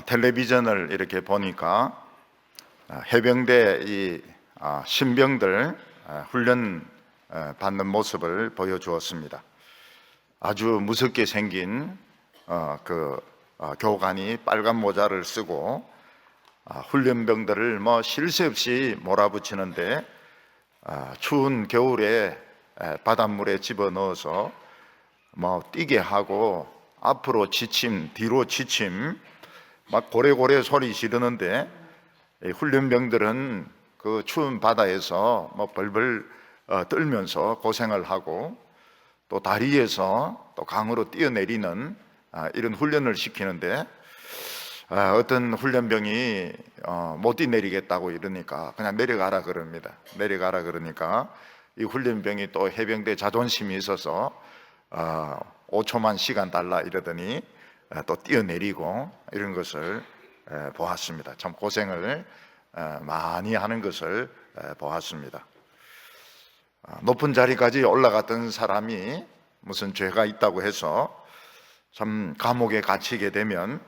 텔레비전을 이렇게 보니까 해병대 이 신병들 훈련 받는 모습을 보여주었습니다. 아주 무섭게 생긴 교관이 빨간 모자를 쓰고 훈련병들을 쉴 새 없이 몰아붙이는데 추운 겨울에 바닷물에 집어넣어서 뛰게 하고 앞으로 지침 뒤로 지침 막 고래고래 소리 지르는데 훈련병들은 그 추운 바다에서 벌벌 떨면서 고생을 하고 또 다리에서 또 강으로 뛰어내리는 이런 훈련을 시키는데 어떤 훈련병이 못 뛰내리겠다고 이러니까 그냥 내려가라 그럽니다. 내려가라 그러니까 이 훈련병이 또 해병대 자존심이 있어서 5초만 시간 달라 이러더니 또 뛰어내리고 이런 것을 보았습니다. 참 고생을 많이 하는 것을 보았습니다. 높은 자리까지 올라갔던 사람이 무슨 죄가 있다고 해서 참 감옥에 갇히게 되면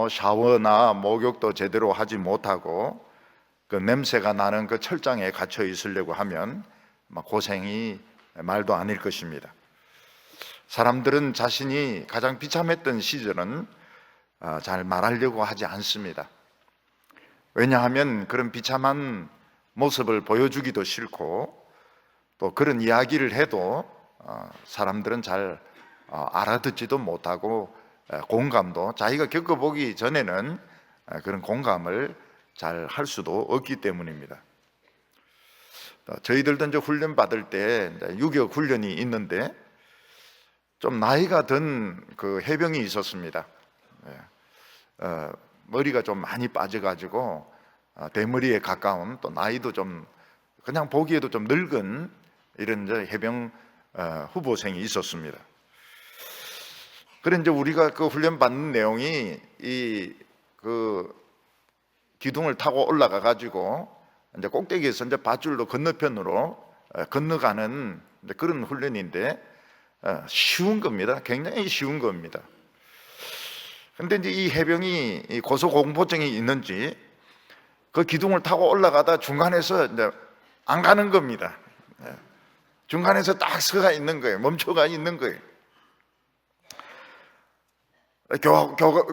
샤워나 목욕도 제대로 하지 못하고 그 냄새가 나는 그 철장에 갇혀 있으려고 하면 고생이 말도 아닐 것입니다. 사람들은 자신이 가장 비참했던 시절은 잘 말하려고 하지 않습니다. 왜냐하면 그런 비참한 모습을 보여주기도 싫고 또 그런 이야기를 해도 사람들은 잘 알아듣지도 못하고 공감도 자기가 겪어보기 전에는 그런 공감을 잘 할 수도 없기 때문입니다. 저희들도 이제 훈련 받을 때 유격 훈련이 있는데 좀 나이가 든 그 해병이 있었습니다. 머리가 좀 많이 빠져가지고 대머리에 가까운 또 나이도 좀 그냥 보기에도 좀 늙은 이런 해병 후보생이 있었습니다. 그래 이제 우리가 그 훈련 받는 내용이 그 기둥을 타고 올라가 가지고 이제 꼭대기에서 이제 밧줄로 건너편으로 건너가는 그런 훈련인데 쉬운 겁니다. 굉장히 쉬운 겁니다. 근데 이제 이 해병이 고소공포증이 있는지 그 기둥을 타고 올라가다 중간에서 이제 안 가는 겁니다. 중간에서 딱 서가 있는 거예요. 멈춰가 있는 거예요.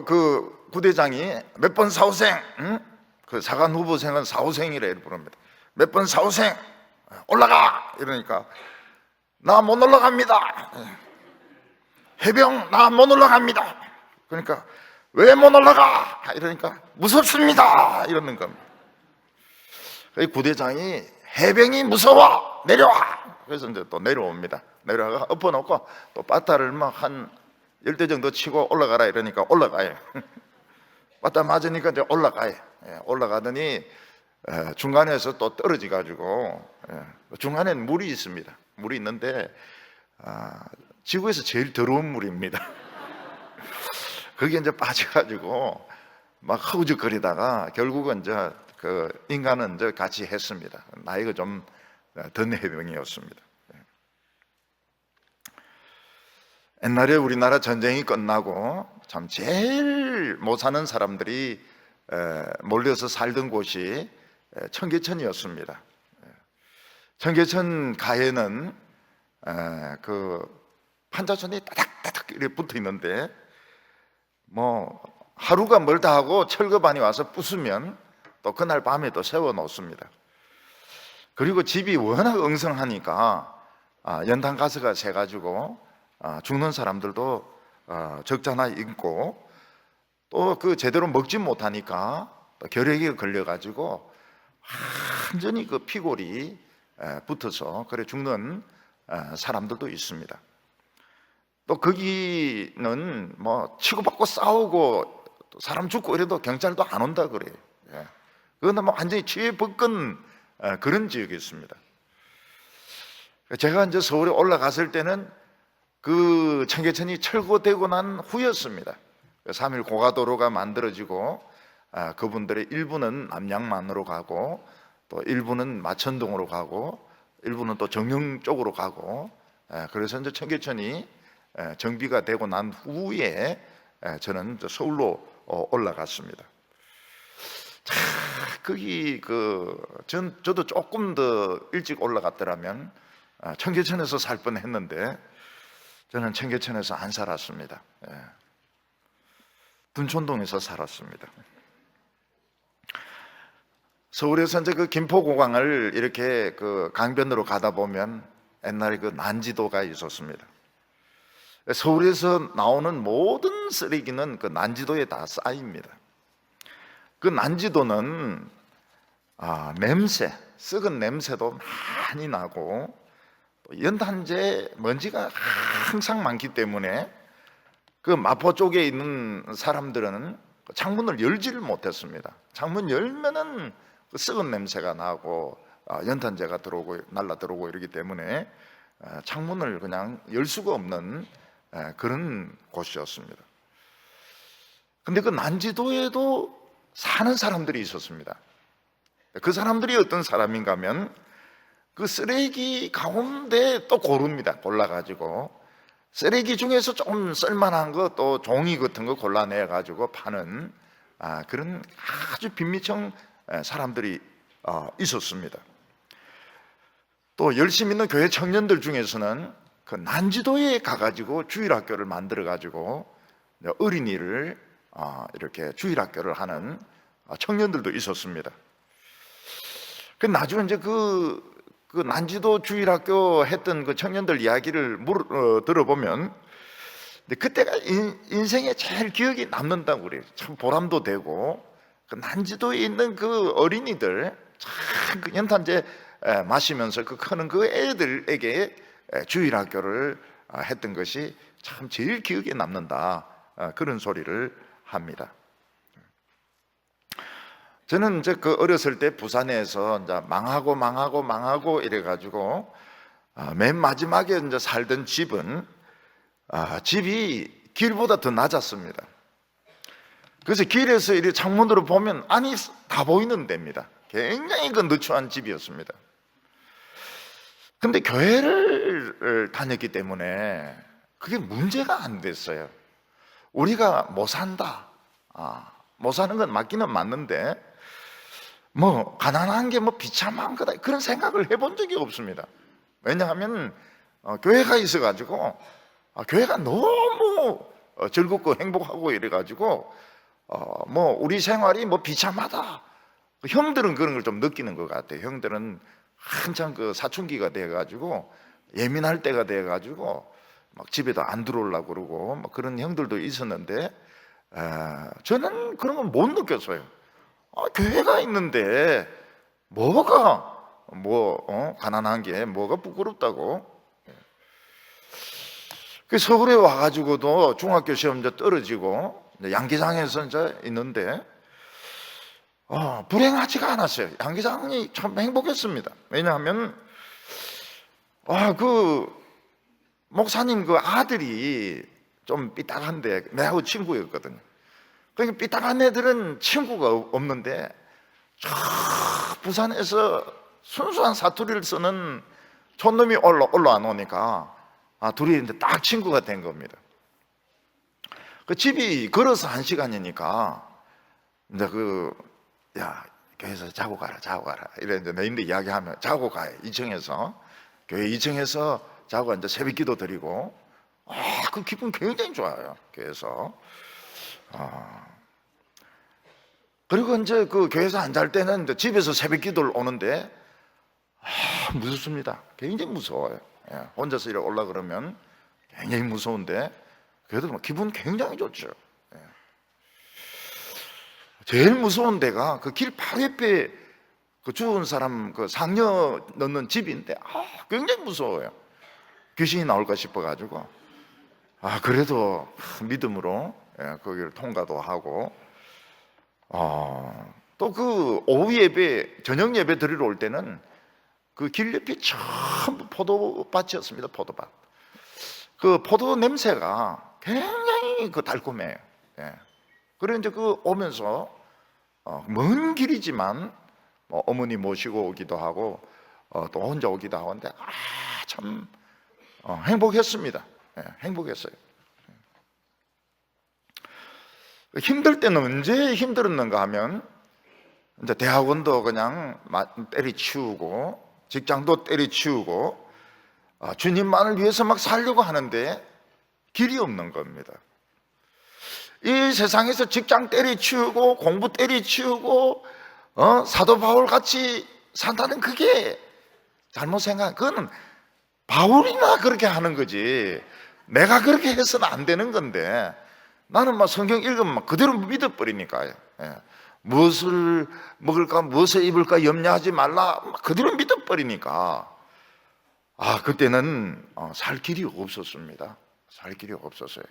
그 부대장이 몇 번 사후생, 그 사관 후보생은 사후생이라 부릅니다. 몇 번 사후생 올라가 이러니까 나 못 올라갑니다. 해병 나 못 올라갑니다. 그러니까 왜 못 올라가? 이러니까 무섭습니다. 이러는 겁니다. 부대장이 해병이 무서워 내려와. 그래서 이제 또 내려옵니다. 내려가 엎어놓고 또 빠따를 한 10대 정도 치고 올라가라 이러니까 올라가요. 빠따 맞으니까 이제 올라가요. 올라가더니 중간에서 또 떨어져 가지고 중간에는 물이 있습니다. 물이 있는데 지구에서 제일 더러운 물입니다. 거기에 이제 빠져가지고 막 허우적거리다가 결국은 이제 그 인간은 이제 같이 했습니다. 나이가 좀 든 해병이었습니다. 옛날에 우리나라 전쟁이 끝나고 참 제일 못 사는 사람들이 몰려서 살던 곳이 청계천이었습니다. 청계천 가에는 그 판자촌이 따닥따닥 이렇게 붙어 있는데 하루가 멀다 하고 철거반이 와서 부수면 또 그날 밤에 또 세워 놓습니다. 그리고 집이 워낙 엉성하니까 연탄 가스가 새가지고 죽는 사람들도 적잖아 있고 또 그 제대로 먹지 못하니까 또 결핵에 걸려가지고 완전히 그 피골이 붙어서 그래 죽는 사람들도 있습니다. 또 거기는 치고받고 싸우고 사람 죽고 이래도 경찰도 안 온다 그래요. 그건 완전히 취해벗건 그런 지역이었습니다. 제가 이제 서울에 올라갔을 때는 그 청계천이 철거되고 난 후였습니다. 3일 고가도로가 만들어지고 그분들의 일부는 남양만으로 가고 또 일부는 마천동으로 가고 일부는 또 정영 쪽으로 가고 그래서 이제 청계천이 정비가 되고 난 후에 저는 서울로 올라갔습니다. 자, 거기 저도 조금 더 일찍 올라갔더라면 청계천에서 살 뻔했는데 저는 청계천에서 안 살았습니다. 둔촌동에서 살았습니다. 서울에서 이제 그 김포공항을 이렇게 그 강변으로 가다 보면 옛날에 그 난지도가 있었습니다. 서울에서 나오는 모든 쓰레기는 그 난지도에 다 쌓입니다. 그 난지도는 냄새, 썩은 냄새도 많이 나고 또 연탄재 먼지가 항상 많기 때문에 그 마포 쪽에 있는 사람들은 창문을 열지를 못했습니다. 창문 열면은 그 썩은 냄새가 나고 연탄재가 들어오고 날라 들어오고 이러기 때문에 창문을 그냥 열 수가 없는 그런 곳이었습니다. 근데 그 난지도에도 사는 사람들이 있었습니다. 그 사람들이 어떤 사람인가 하면 그 쓰레기 가운데 또 고릅니다. 골라가지고 쓰레기 중에서 좀 쓸만한 거 또 종이 같은 거 골라내가지고 파는 그런 아주 빈미청 사람들이 있었습니다. 또 열심히 있는 교회 청년들 중에서는 그 난지도에 가가지고 주일학교를 만들어가지고 어린이를 이렇게 주일학교를 하는 청년들도 있었습니다. 그 나중에 이제 그 난지도 주일학교 했던 그 청년들 이야기를 들어보면 그때가 인생에 제일 기억이 남는다고 그래요. 참 보람도 되고 그 난지도에 있는 그 어린이들 참 그 연탄재 마시면서 그 크는 그 애들에게 주일학교를 했던 것이 참 제일 기억에 남는다, 그런 소리를 합니다. 저는 이제 그 어렸을 때 부산에서 이제 망하고 이래가지고 맨 마지막에 이제 살던 집은 집이 길보다 더 낮았습니다. 그래서 길에서 이렇게 창문으로 보면 안이 다 보이는 데입니다. 굉장히 그 누추한 집이었습니다. 근데 교회를 다녔기 때문에 그게 문제가 안 됐어요. 우리가 못 산다, 못 사는 건 맞기는 맞는데 뭐 가난한 게 뭐 비참한 거다 그런 생각을 해본 적이 없습니다. 왜냐하면 교회가 있어가지고 교회가 너무 즐겁고 행복하고 이래가지고 뭐 우리 생활이 뭐 비참하다, 형들은 그런 걸 좀 느끼는 것 같아요. 형들은 한참 그 사춘기가 돼가지고 예민할 때가 돼가지고 막 집에도 안 들어오려고 그러고 뭐 그런 형들도 있었는데 저는 그런 건 못 느꼈어요. 교회가 있는데 뭐가 가난한 게 뭐가 부끄럽다고. 그 서울에 와가지고도 중학교 시험 이제 떨어지고 양계장에서 이제 있는데 불행하지가 않았어요. 양계장이 참 행복했습니다. 왜냐하면 그 목사님 그 아들이 좀 삐딱한데 내하고 친구였거든요. 그러니까 삐딱한 애들은 친구가 없는데 부산에서 순수한 사투리를 쓰는 촌놈이 올라안 오니까 둘이 이제 딱 친구가 된 겁니다. 그 집이 걸어서 1시간이니까 이제 야 교회에서 자고 가라 이래 이제 내인데 이야기하면 자고 가요. 2층에서 교회 2층에서 자고 이제 새벽기도 드리고 그 기분 굉장히 좋아요. 교회에서 그리고 이제 그 교회에서 안 잘 때는 이제 집에서 새벽기도를 오는데 무섭습니다. 굉장히 무서워요. 혼자서 이렇게 올라 그러면 굉장히 무서운데 그래도 뭐 기분 굉장히 좋죠. 제일 무서운 데가 그 길 바로 옆에 그 죽은 사람 그 상녀 넣는 집인데 굉장히 무서워요. 귀신이 나올까 싶어가지고 그래도 믿음으로 거기를 통과도 하고 또 그 오후 예배, 저녁 예배 드리러 올 때는 그 길 옆이 전부 포도밭이었습니다. 포도밭. 그 포도 냄새가 굉장히 그 달콤해요. 그래 이제 그 오면서 먼 길이지만 어머니 모시고 오기도 하고 또 혼자 오기도 하는데 참 행복했습니다. 행복했어요. 힘들 때는 언제 힘들었는가 하면 이제 대학원도 그냥 때리치우고 직장도 때리치우고 주님만을 위해서 막 살려고 하는데 길이 없는 겁니다. 이 세상에서 직장 때리치우고 공부 때리치우고 사도 바울 같이 산다는 그게 잘못 생각. 그거는 바울이나 그렇게 하는 거지 내가 그렇게 해서는 안 되는 건데 나는 막 성경 읽으면 막 그대로 믿어버리니까요. 무엇을 먹을까 무엇을 입을까 염려하지 말라 막 그대로 믿어버리니까 그때는 살 길이 없었습니다. 살 길이 없었어요.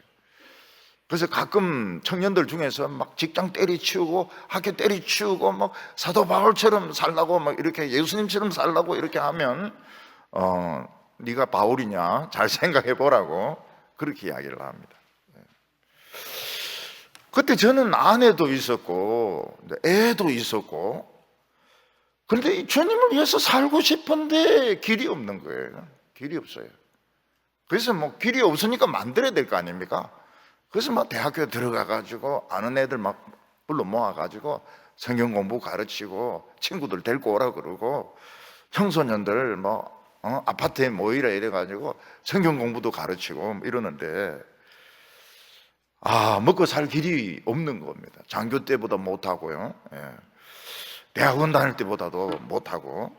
그래서 가끔 청년들 중에서 막 직장 때리치우고 학교 때리치우고 막 사도 바울처럼 살라고 막 이렇게 예수님처럼 살라고 이렇게 하면 네가 바울이냐 잘 생각해 보라고 그렇게 이야기를 합니다. 그때 저는 아내도 있었고 애도 있었고 그런데 주님을 위해서 살고 싶은데 길이 없는 거예요. 길이 없어요. 그래서 뭐 길이 없으니까 만들어야 될 거 아닙니까? 그래서 막 대학교 들어가가지고 아는 애들 막 불러 모아가지고 성경 공부 가르치고 친구들 데리고 오라 그러고 청소년들 뭐 아파트에 모이라 이래가지고 성경 공부도 가르치고 이러는데 먹고 살 길이 없는 겁니다. 장교 때보다 못하고요. 대학원 다닐 때보다도 못하고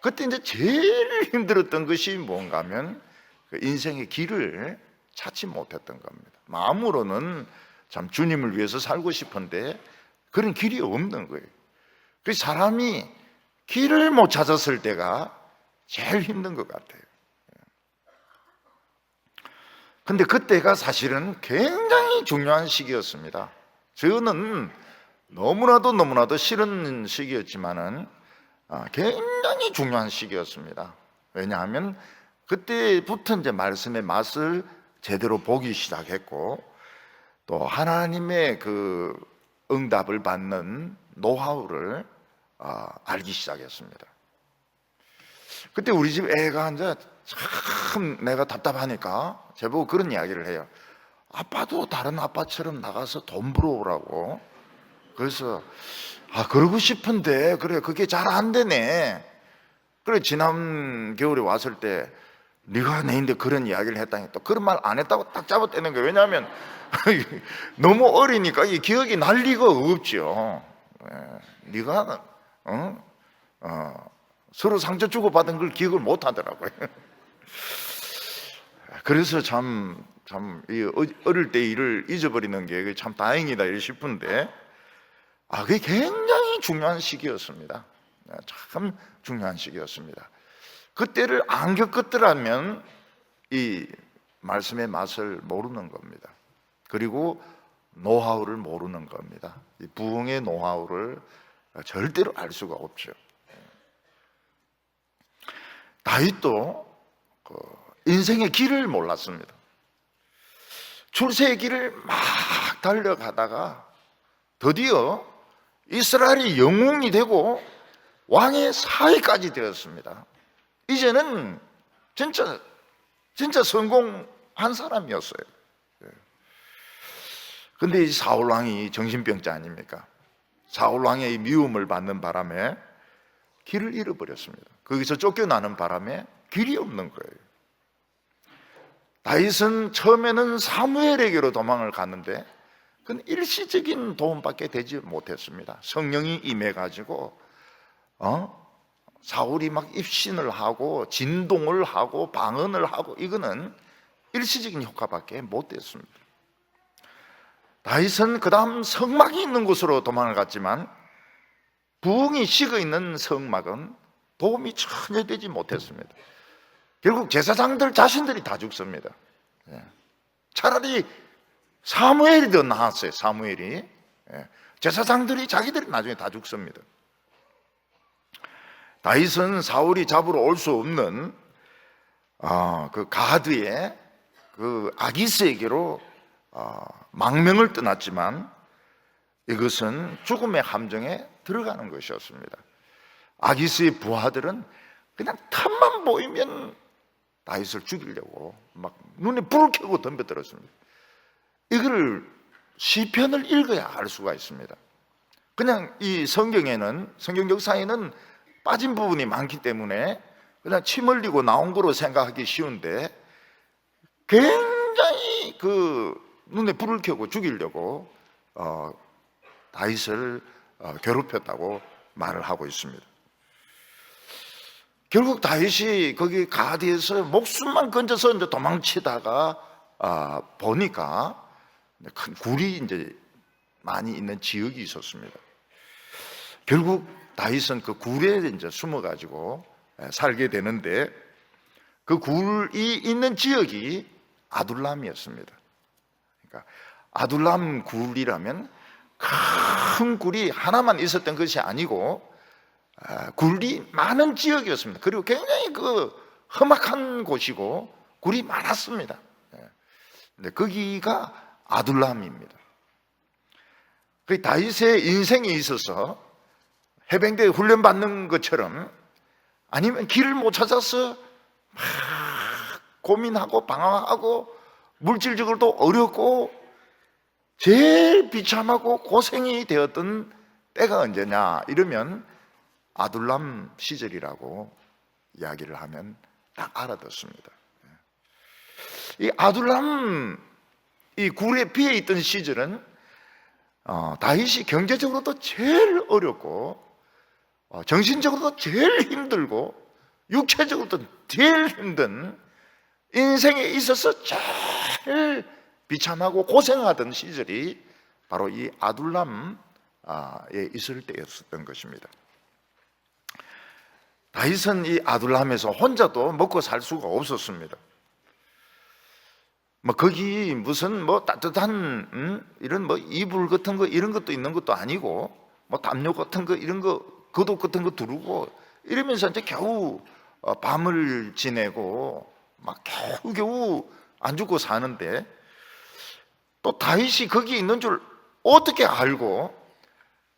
그때 이제 제일 힘들었던 것이 뭔가 하면 그 인생의 길을 찾지 못했던 겁니다. 마음으로는 참 주님을 위해서 살고 싶은데 그런 길이 없는 거예요. 그래서 사람이 길을 못 찾았을 때가 제일 힘든 것 같아요. 근데 그때가 사실은 굉장히 중요한 시기였습니다. 저는 너무나도 싫은 시기였지만은 굉장히 중요한 시기였습니다. 왜냐하면 그때부터 이제 말씀의 맛을 제대로 보기 시작했고 또 하나님의 그 응답을 받는 노하우를 알기 시작했습니다. 그때 우리 집 애가 이제 참 내가 답답하니까 제보고 그런 이야기를 해요. 아빠도 다른 아빠처럼 나가서 돈 벌어오라고. 그래서 그러고 싶은데 그래 그게 잘 안 되네. 그래 지난 겨울에 왔을 때 네가 내인데 그런 이야기를 했다니 또 그런 말 안 했다고 딱 잡아떼는 거예요. 왜냐하면 너무 어리니까 이 기억이 날 리가 없죠. 네가 서로 상처 주고 받은 걸 기억을 못 하더라고요. 그래서 참 어릴 때 일을 잊어버리는 게 참 다행이다 싶은데 그게 굉장히 중요한 시기였습니다. 참 중요한 시기였습니다. 그때를 안 겪었더라면 이 말씀의 맛을 모르는 겁니다. 그리고 노하우를 모르는 겁니다. 이 부흥의 노하우를 절대로 알 수가 없죠. 다윗도 인생의 길을 몰랐습니다. 출세의 길을 막 달려가다가 드디어 이스라엘이 영웅이 되고 왕의 사위까지 되었습니다. 이제는 진짜 성공한 사람이었어요. 근데 이 사울 왕이 정신병자 아닙니까? 사울 왕의 미움을 받는 바람에 길을 잃어버렸습니다. 거기서 쫓겨나는 바람에 길이 없는 거예요. 다윗은 처음에는 사무엘에게로 도망을 갔는데 그건 일시적인 도움밖에 되지 못했습니다. 성령이 임해가지고 사울이 막 입신을 하고 진동을 하고 방언을 하고 이거는 일시적인 효과밖에 못 됐습니다. 다윗은 그 다음 성막이 있는 곳으로 도망을 갔지만 부흥이 식어 있는 성막은 도움이 전혀 되지 못했습니다. 결국 제사장들 자신들이 다 죽습니다. 차라리 사무엘이 더 나았어요. 사무엘이 제사장들이 자기들이 나중에 다 죽습니다. 다윗은 사울이 잡으러 올 수 없는 그 가드의 그 아기스에게로 망명을 떠났지만 이것은 죽음의 함정에 들어가는 것이었습니다. 아기스의 부하들은 그냥 틈만 보이면 다윗을 죽이려고 막 눈에 불을 켜고 덤벼들었습니다. 이거를 시편을 읽어야 알 수가 있습니다. 그냥 이 성경에는, 성경 역사에는 빠진 부분이 많기 때문에 그냥 침 흘리고 나온 거로 생각하기 쉬운데, 굉장히 그 눈에 불을 켜고 죽이려고 다윗을 괴롭혔다고 말을 하고 있습니다. 결국 다윗이 거기 가디에서 목숨만 건져서 이제 도망치다가 보니까 큰 굴이 이제 많이 있는 지역이 있었습니다. 결국 다윗은 그 굴에 이제 숨어가지고 살게 되는데, 그 굴이 있는 지역이 아둘람이었습니다. 그러니까 아둘람 굴이라면 큰 굴이 하나만 있었던 것이 아니고 굴이 많은 지역이었습니다. 그리고 굉장히 그 험악한 곳이고 굴이 많았습니다. 근데 거기가 아둘람입니다. 그 다윗의 인생에 있어서 해병대에 훈련받는 것처럼, 아니면 길을 못 찾아서 막 고민하고 방황하고 물질적으로도 어렵고 제일 비참하고 고생이 되었던 때가 언제냐 이러면 아둘람 시절이라고 이야기를 하면 딱 알아듣습니다. 이 아둘람, 이 굴에 피해 있던 시절은 다윗이 경제적으로도 제일 어렵고 정신적으로도 제일 힘들고 육체적으로도 제일 힘든, 인생에 있어서 제일 비참하고 고생하던 시절이 바로 이 아둘람에 있을 때였었던 것입니다. 다윗은 이 아둘람에서 혼자도 먹고 살 수가 없었습니다. 거기 무슨 따뜻한 이런 이불 같은 거 이런 것도 있는 것도 아니고, 담요 같은 거 이런 거 겉옷 같은 거 두르고 이러면서 이제 겨우 밤을 지내고 막 겨우 안 죽고 사는데, 또 다윗이 거기 있는 줄 어떻게 알고,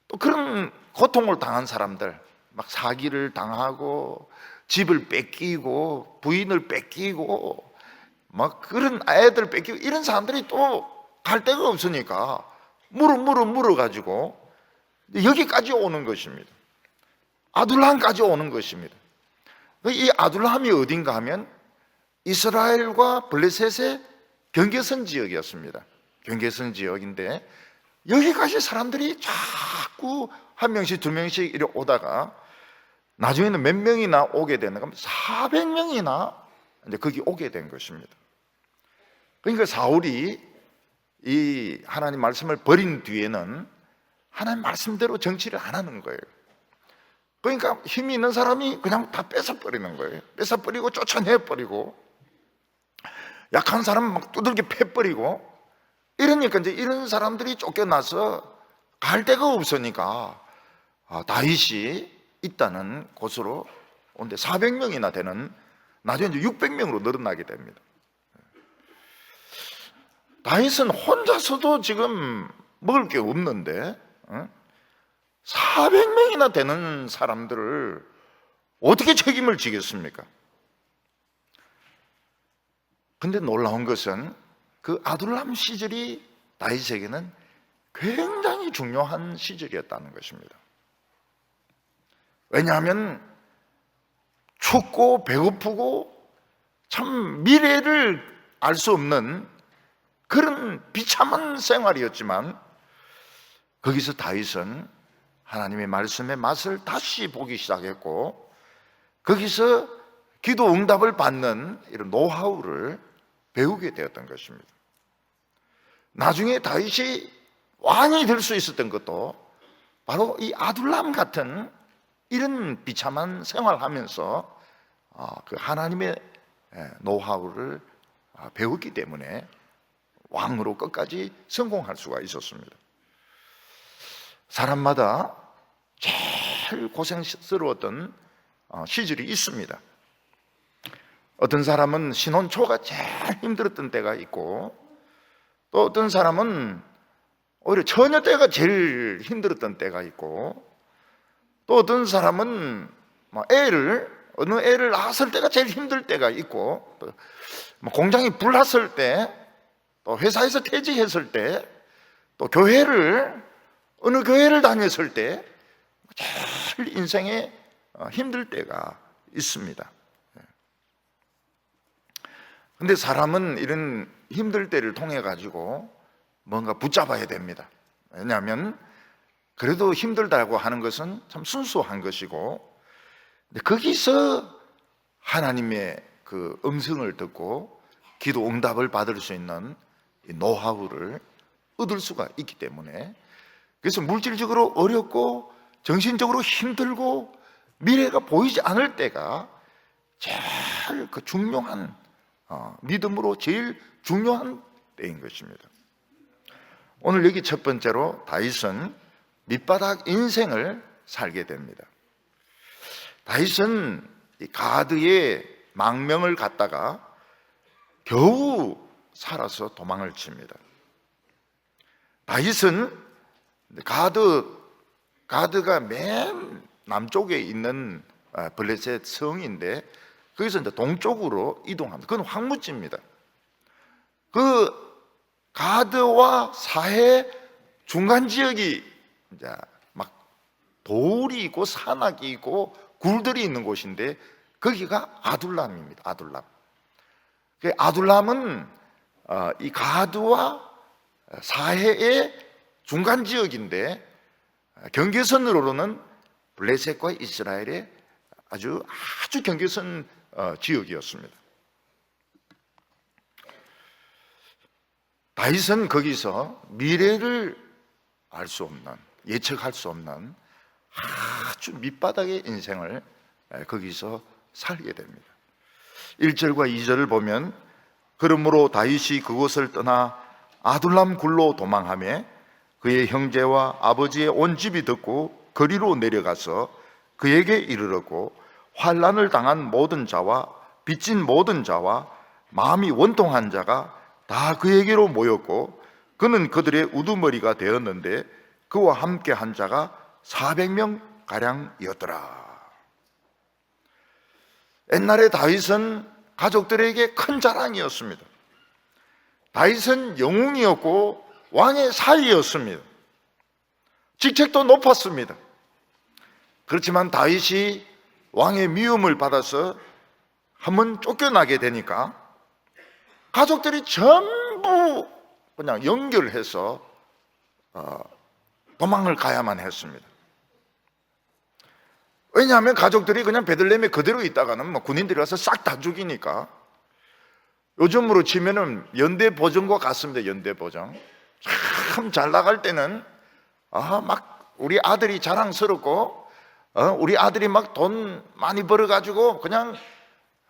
또 그런 고통을 당한 사람들, 막 사기를 당하고 집을 뺏기고 부인을 뺏기고 막 그런 아이들 뺏기고 이런 사람들이 또 갈 데가 없으니까 물어가지고 여기까지 오는 것입니다. 아둘람까지 오는 것입니다. 이 아둘람이 어딘가 하면 이스라엘과 블레셋의 경계선 지역이었습니다. 경계선 지역인데 여기까지 사람들이 자꾸 한 명씩 두 명씩 이렇게 오다가 나중에는 몇 명이나 오게 되는가 하면 400명이나 이제 거기 오게 된 것입니다. 그러니까 사울이 이 하나님 말씀을 버린 뒤에는 하나님 말씀대로 정치를 안 하는 거예요. 그러니까 힘이 있는 사람이 그냥 다 뺏어버리는 거예요. 뺏어버리고 쫓아내버리고, 약한 사람은 막 두들겨 패버리고, 이러니까 이제 이런 사람들이 쫓겨나서 갈 데가 없으니까 다윗이 있다는 곳으로 온데 400명이나 되는, 나중에 이제 600명으로 늘어나게 됩니다. 다윗은 혼자서도 지금 먹을 게 없는데 400명이나 되는 사람들을 어떻게 책임을 지겠습니까? 근데 놀라운 것은 그 아둘람 시절이 다윗에게는 굉장히 중요한 시절이었다는 것입니다. 왜냐하면 춥고 배고프고 참 미래를 알 수 없는 그런 비참한 생활이었지만, 거기서 다윗은 하나님의 말씀의 맛을 다시 보기 시작했고, 거기서 기도 응답을 받는 이런 노하우를 배우게 되었던 것입니다. 나중에 다윗이 왕이 될 수 있었던 것도 바로 이 아둘람 같은 이런 비참한 생활하면서 그 하나님의 노하우를 배웠기 때문에 왕으로 끝까지 성공할 수가 있었습니다. 사람마다 제일 고생스러웠던 시절이 있습니다. 어떤 사람은 신혼 초가 제일 힘들었던 때가 있고, 또 어떤 사람은 오히려 처녀 때가 제일 힘들었던 때가 있고, 또 어떤 사람은 어느 애를 낳았을 때가 제일 힘들 때가 있고, 또 공장이 불났을 때, 또 회사에서 퇴직했을 때, 또 어느 교회를 다녔을 때 제일 인생에 힘들 때가 있습니다. 근데 사람은 이런 힘들 때를 통해 가지고 뭔가 붙잡아야 됩니다. 왜냐하면 그래도 힘들다고 하는 것은 참 순수한 것이고, 거기서 하나님의 그 음성을 듣고 기도 응답을 받을 수 있는 이 노하우를 얻을 수가 있기 때문에, 그래서 물질적으로 어렵고 정신적으로 힘들고 미래가 보이지 않을 때가 제일 그 중요한, 믿음으로 제일 중요한 때인 것입니다. 오늘 여기 첫 번째로 다윗은 밑바닥 인생을 살게 됩니다. 다윗은 가드의 망명을 갖다가 겨우 살아서 도망을 칩니다. 다윗은 가드가 맨 남쪽에 있는 블레셋 성인데, 거기서 이제 동쪽으로 이동합니다. 그건 황무지입니다. 그 가드와 사해 중간 지역이 이제 막 돌이 있고 산악이 있고 굴들이 있는 곳인데, 거기가 아둘람입니다. 아둘람은 이 가드와 사해의 중간 지역인데, 경계선으로는 블레셋과 이스라엘의 아주 경계선 지역이었습니다. 다윗은 거기서 미래를 알 수 없는, 예측할 수 없는 아주 밑바닥의 인생을 거기서 살게 됩니다. 1절과 2절을 보면, 그러므로 다윗이 그곳을 떠나 아둘람 굴로 도망하며 그의 형제와 아버지의 온 집이 듣고 거리로 내려가서 그에게 이르렀고, 환난을 당한 모든 자와 빚진 모든 자와 마음이 원통한 자가 다 그에게로 모였고, 그는 그들의 우두머리가 되었는데 그와 함께 한 자가 400명 가량이었더라. 옛날에 다윗은 가족들에게 큰 자랑이었습니다. 다윗은 영웅이었고 왕의 사위였습니다. 직책도 높았습니다. 그렇지만 다윗이 왕의 미움을 받아서 한번 쫓겨나게 되니까 가족들이 전부 그냥 연결해서 도망을 가야만 했습니다. 왜냐하면 가족들이 그냥 베들레헴에 그대로 있다가는 군인들이 와서 싹 다 죽이니까. 요즘으로 치면은 연대보정과 같습니다. 연대보정. 참 잘 나갈 때는 막 우리 아들이 자랑스럽고, 우리 아들이 막 돈 많이 벌어가지고 그냥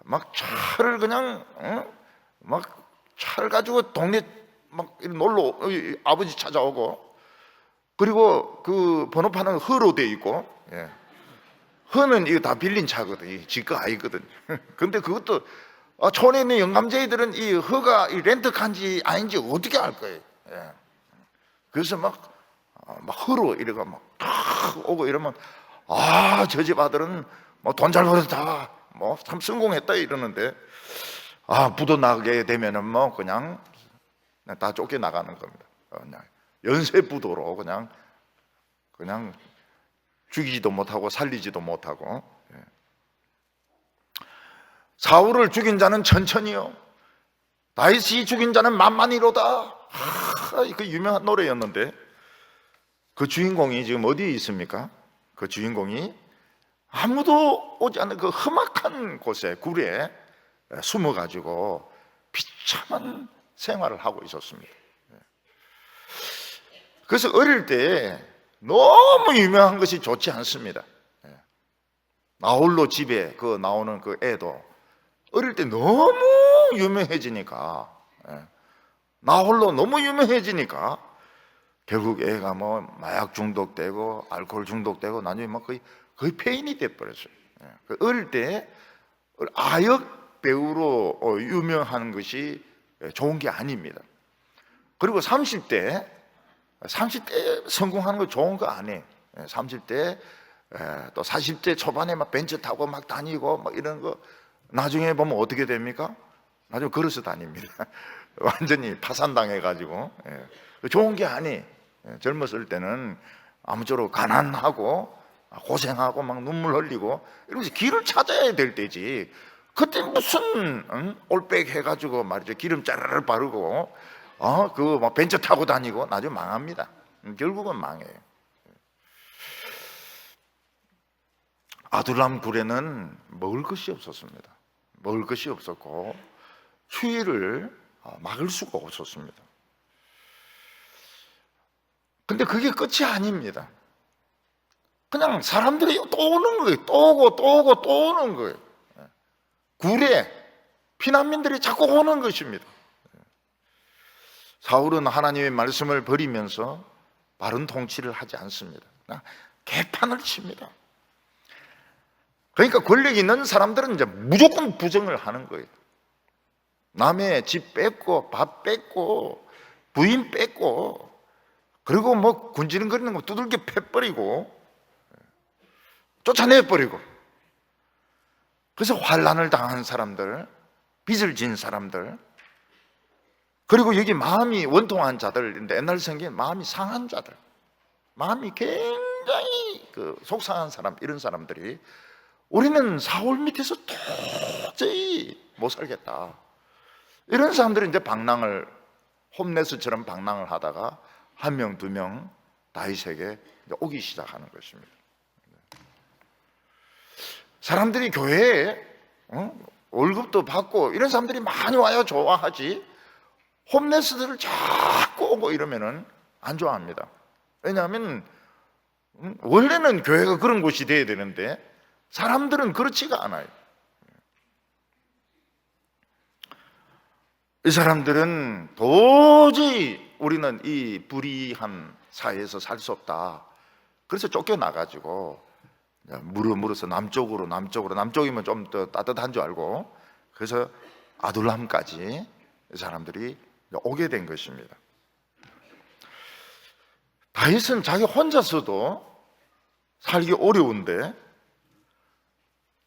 막 차를 그냥 막 차를 가지고 동네 막 놀러 아버지 찾아오고, 그리고 그 번호판은 허로 돼 있고, 허는 이거 다 빌린 차거든. 지 거 아니거든. 근데 그것도 촌에 있는 영감쟁이들은 이 허가 이 렌트카인지 아닌지 어떻게 알 거예요. 그래서 막 허로 이래가 막 오고 이러면, 저 집 아들은 뭐 돈 잘 벌었다, 뭐 참 성공했다 이러는데, 부도 나게 되면은 뭐 그냥 다 쫓겨나가는 겁니다. 그냥 연쇄 부도로 그냥 죽이지도 못하고 살리지도 못하고. 사울을 죽인 자는 천천히요, 다윗이 죽인 자는 만만히로다. 그 유명한 노래였는데, 그 주인공이 지금 어디에 있습니까? 그 주인공이 아무도 오지 않는 그 험악한 곳에, 굴에 숨어가지고 비참한 생활을 하고 있었습니다. 그래서 어릴 때 너무 유명한 것이 좋지 않습니다. 나홀로 집에 나오는 그 애도 어릴 때 너무 유명해지니까, 나홀로 너무 유명해지니까 결국 애가 뭐 마약 중독되고 알코올 중독되고 나중에 막 거의 폐인이 돼버렸어요. 어릴 때 아역 배우로 유명한 것이 좋은 게 아닙니다. 그리고 30대 성공하는 거 좋은 거 아니에요. 30대 또 40대 초반에 막 벤츠 타고 막 다니고 막 이런 거 나중에 보면 어떻게 됩니까? 나중에 걸어서 다닙니다. 완전히 파산당해가지고. 좋은 게 아니에요. 젊었을 때는 아무쪼록 가난하고 고생하고 막 눈물 흘리고 이러면서 길을 찾아야 될 때지. 그때 무슨 올백 해가지고 말이죠, 기름 짜르르 바르고 그거 막 벤처 타고 다니고 나중에 망합니다. 결국은 망해요. 아둘람 굴에는 먹을 것이 없었습니다. 먹을 것이 없었고 추위를 막을 수가 없었습니다. 근데 그게 끝이 아닙니다. 그냥 사람들이 또 오는 거예요. 또 오고 또 오고 또 오는 거예요. 굴에 피난민들이 자꾸 오는 것입니다. 사울은 하나님의 말씀을 버리면서 바른 통치를 하지 않습니다. 개판을 칩니다. 그러니까 권력 있는 사람들은 이제 무조건 부정을 하는 거예요. 남의 집 뺏고 밥 뺏고 부인 뺏고 그리고 뭐 군지렁거리는 거 두들겨 패버리고 쫓아내버리고, 그래서 환난을 당한 사람들, 빚을 진 사람들, 그리고 여기 마음이 원통한 자들인데 옛날 성경에 마음이 상한 자들, 마음이 굉장히 속상한 사람, 이런 사람들이 우리는 사울 밑에서 도저히 못 살겠다, 이런 사람들이 이제 방랑을, 홈레스처럼 방랑을 하다가 한 명, 두 명 다윗에게 오기 시작하는 것입니다. 사람들이 교회에 월급도 받고 이런 사람들이 많이 와야 좋아하지, 홈레스들을 자꾸 오고 이러면은 안 좋아합니다. 왜냐하면 원래는 교회가 그런 곳이 돼야 되는데 사람들은 그렇지가 않아요. 이 사람들은 도저히 우리는 이 불의한 사회에서 살 수 없다, 그래서 쫓겨나가지고 물어서 남쪽이면 좀 더 따뜻한 줄 알고, 그래서 아둘람까지 사람들이 오게 된 것입니다. 다윗은 자기 혼자서도 살기 어려운데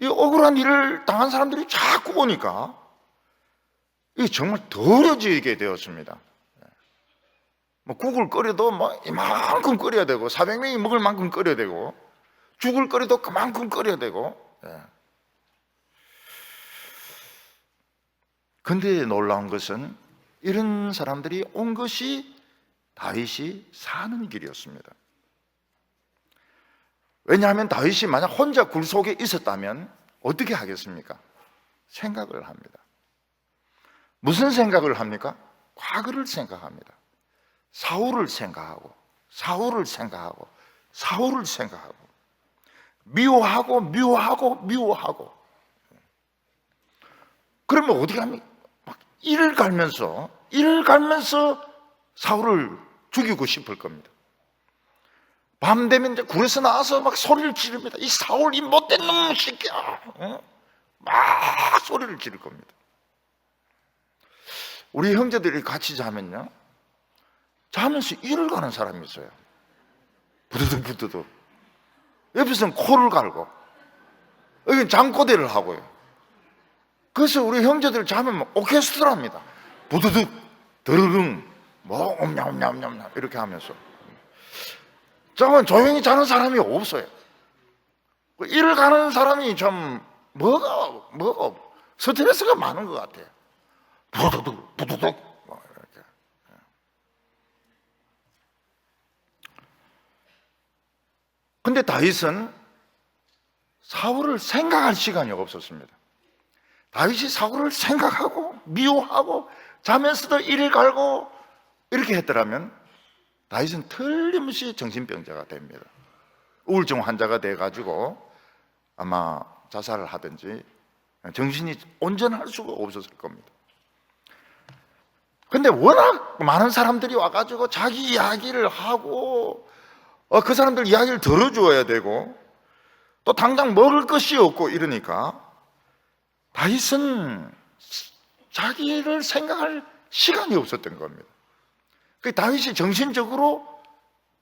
이 억울한 일을 당한 사람들이 자꾸 오니까 이게 정말 더 어려지게 되었습니다. 뭐 국을 끓여도 뭐 이만큼 끓여야 되고 400명이 먹을 만큼 끓여야 되고 죽을 끓여도 그만큼 끓여야 되고. 그런데 놀라운 것은 이런 사람들이 온 것이 다윗이 사는 길이었습니다. 왜냐하면 다윗이 만약 혼자 굴 속에 있었다면 어떻게 하겠습니까? 생각을 합니다. 무슨 생각을 합니까? 과거를 생각합니다. 사울을 생각하고 사울을 생각하고 사울을 생각하고 미워하고 그러면 어떻게 합니까? 막 이를 갈면서 사울을 죽이고 싶을 겁니다. 밤 되면 이제 굴에서 나와서 막 소리를 지릅니다. 이 사울, 이 못된 놈 새끼야, 막 소리를 지를 겁니다. 우리 형제들이 같이 자면요, 자면서 이를 가는 사람이 있어요. 부두둑 옆에서는 코를 갈고 여기는 장꼬대를 하고요. 그래서 우리 형제들 자면 오케스트라입니다. 부두둑 드르릉 뭐 옴냐옴냐옴냐 이렇게 하면서 자면 조용히 자는 사람이 없어요. 이를 가는 사람이 좀 뭐가 스트레스가 많은 것 같아요. 부두둑 뭐 이렇게. 근데 다윗은 사울을 생각할 시간이 없었습니다. 다윗이 사울을 생각하고 미워하고 자면서도 이를 갈고 이렇게 했더라면 다윗은 틀림없이 정신병자가 됩니다. 우울증 환자가 돼가지고 아마 자살을 하든지 정신이 온전할 수가 없었을 겁니다. 근데 워낙 많은 사람들이 와가지고 자기 이야기를 하고 그 사람들 이야기를 들어줘야 되고 또 당장 먹을 것이 없고 이러니까 다윗은 자기를 생각할 시간이 없었던 겁니다. 다윗이 정신적으로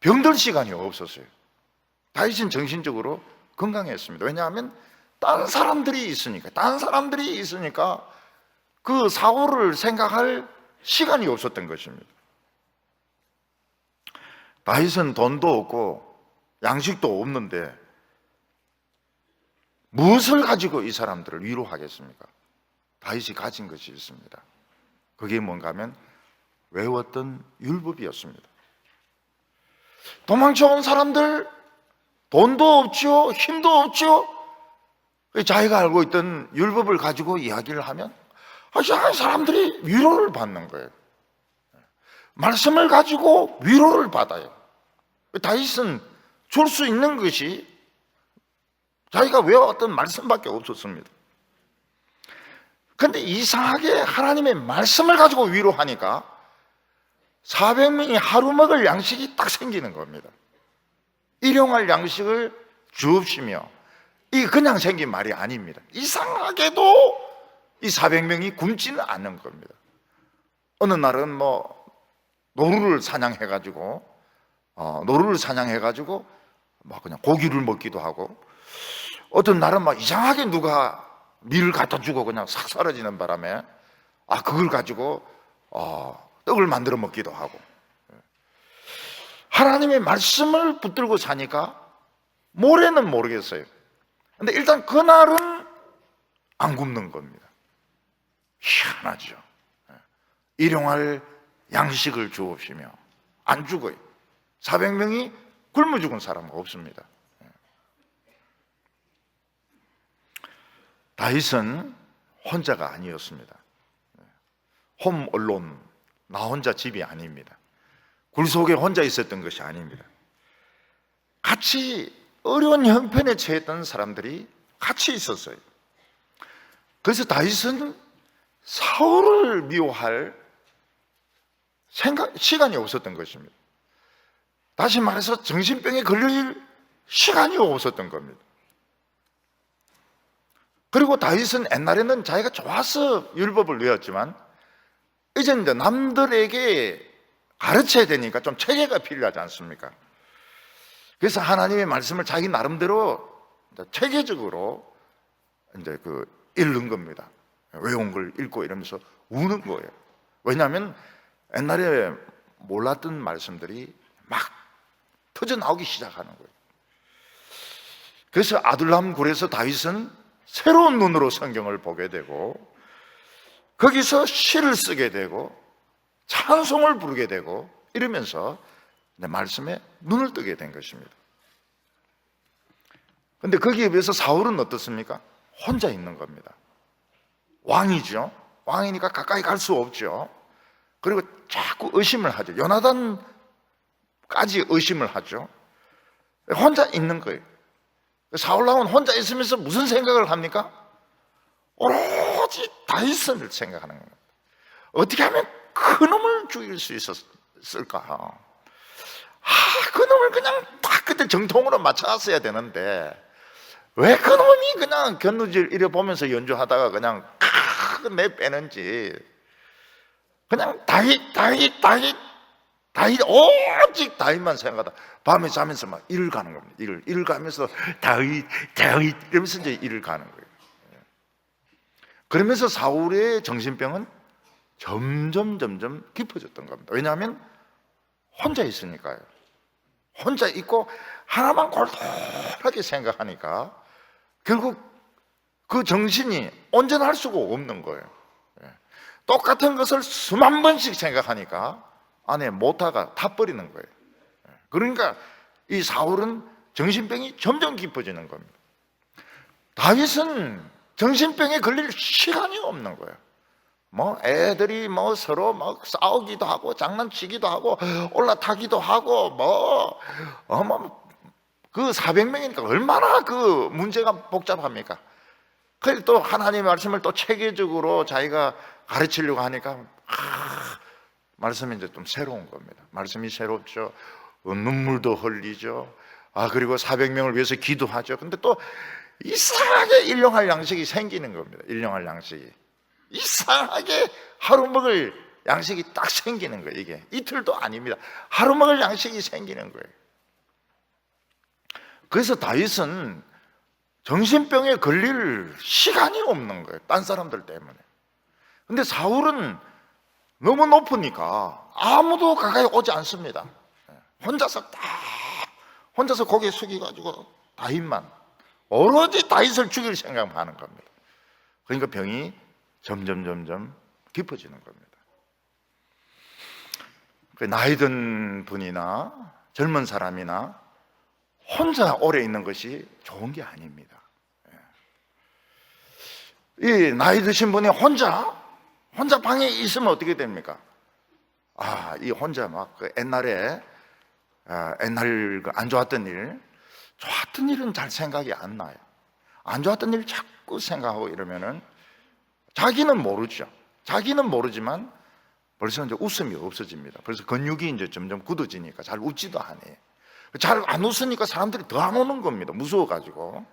병들 시간이 없었어요. 다윗은 정신적으로 건강했습니다. 왜냐하면 다른 사람들이 있으니까 그 사울을 생각할 시간이 없었던 것입니다. 다윗은 돈도 없고 양식도 없는데 무엇을 가지고 이 사람들을 위로하겠습니까? 다윗이 가진 것이 있습니다. 그게 뭔가 하면 외웠던 율법이었습니다. 도망쳐온 사람들 돈도 없죠, 힘도 없죠. 자기가 알고 있던 율법을 가지고 이야기를 하면 사람들이 위로를 받는 거예요. 말씀을 가지고 위로를 받아요. 다윗은 줄 수 있는 것이 자기가 외워왔던 말씀밖에 없었습니다. 그런데 이상하게 하나님의 말씀을 가지고 위로하니까 400명이 하루 먹을 양식이 딱 생기는 겁니다. 일용할 양식을 주옵시며, 이게 그냥 생긴 말이 아닙니다. 이상하게도 이 400명이 굶지는 않는 겁니다. 어느 날은 노루를 사냥해가지고 그냥 고기를 먹기도 하고, 어떤 날은 이상하게 누가 밀을 갖다 주고 그냥 싹 사라지는 바람에 그걸 가지고 떡을 만들어 먹기도 하고. 하나님의 말씀을 붙들고 사니까 모레는 모르겠어요. 근데 일단 그날은 안 굶는 겁니다. 희한하죠. 일용할 양식을 주옵시며 안 죽어요. 400명이 굶어 죽은 사람은 없습니다. 다윗은 혼자가 아니었습니다. 홈 언론, 나 혼자 집이 아닙니다. 굴 속에 혼자 있었던 것이 아닙니다. 같이 어려운 형편에 처했던 사람들이 같이 있었어요. 그래서 다윗은 사울을 미워할 시간이 없었던 것입니다. 다시 말해서 정신병에 걸릴 시간이 없었던 겁니다. 그리고 다윗은 옛날에는 자기가 좋아서 율법을 외웠지만 이제 남들에게 가르쳐야 되니까 좀 체계가 필요하지 않습니까? 그래서 하나님의 말씀을 자기 나름대로 체계적으로 읽는 겁니다. 외운 걸 읽고 이러면서 우는 거예요. 왜냐하면 옛날에 몰랐던 말씀들이 막 터져 나오기 시작하는 거예요. 그래서 아둘람 굴에서 다윗은 새로운 눈으로 성경을 보게 되고, 거기서 시를 쓰게 되고 찬송을 부르게 되고 이러면서 말씀에 눈을 뜨게 된 것입니다. 그런데 거기에 비해서 사울은 어떻습니까? 혼자 있는 겁니다. 왕이죠. 왕이니까 가까이 갈 수 없죠. 그리고 자꾸 의심을 하죠. 요나단까지 의심을 하죠. 혼자 있는 거예요. 사울왕은 혼자 있으면서 무슨 생각을 합니까? 오로지 다윗을 생각하는 겁니다. 어떻게 하면 그놈을 죽일 수 있었을까? 그놈을 그냥 딱 그때 정통으로 맞춰놨어야 되는데 왜 그놈이 그냥 견누질 이래 보면서 연주하다가 그냥 내빼는지, 그냥 다윗 오직 다윗만 생각하다 밤에 자면서 막 일을 가는 겁니다. 일을 가면서 다윗 이러면서 이제 일을 가는 거예요. 그러면서 사울의 정신병은 점점 깊어졌던 겁니다. 왜냐하면 혼자 있으니까요. 혼자 있고 하나만 골똘하게 생각하니까 결국 그 정신이 온전할 수가 없는 거예요. 똑같은 것을 수만 번씩 생각하니까 안에 모타가 타버리는 거예요. 그러니까 이 사울은 정신병이 점점 깊어지는 겁니다. 다윗은 정신병에 걸릴 시간이 없는 거예요. 애들이 서로 싸우기도 하고 장난치기도 하고 올라타기도 하고 그 400명이니까 얼마나 그 문제가 복잡합니까? 그래서 또 하나님의 말씀을 또 체계적으로 자기가 가르치려고 하니까 말씀이 이제 좀 새로운 겁니다. 말씀이 새롭죠. 눈물도 흘리죠. 그리고 400명을 위해서 기도하죠. 근데 또 이상하게 일용할 양식이 생기는 겁니다. 일용할 양식이 이상하게 하루 먹을 양식이 딱 생기는 거예요. 이게 이틀도 아닙니다. 하루 먹을 양식이 생기는 거예요. 그래서 다윗은 정신병에 걸릴 시간이 없는 거예요. 딴 사람들 때문에. 근데 사울은 너무 높으니까 아무도 가까이 오지 않습니다. 혼자서 고개 숙여가지고 다윗만, 오로지 다윗을 죽일 생각만 하는 겁니다. 그러니까 병이 점점 깊어지는 겁니다. 나이 든 분이나 젊은 사람이나 혼자 오래 있는 것이 좋은 게 아닙니다. 이 나이 드신 분이 혼자 방에 있으면 어떻게 됩니까? 이 혼자 막 옛날 안 좋았던 일은 잘 생각이 안 나요. 안 좋았던 일 자꾸 생각하고 이러면은 자기는 모르죠. 자기는 모르지만 벌써 이제 웃음이 없어집니다. 벌써 근육이 이제 점점 굳어지니까 잘 웃지도 않아요. 잘 안 웃으니까 사람들이 더 안 오는 겁니다. 무서워가지고.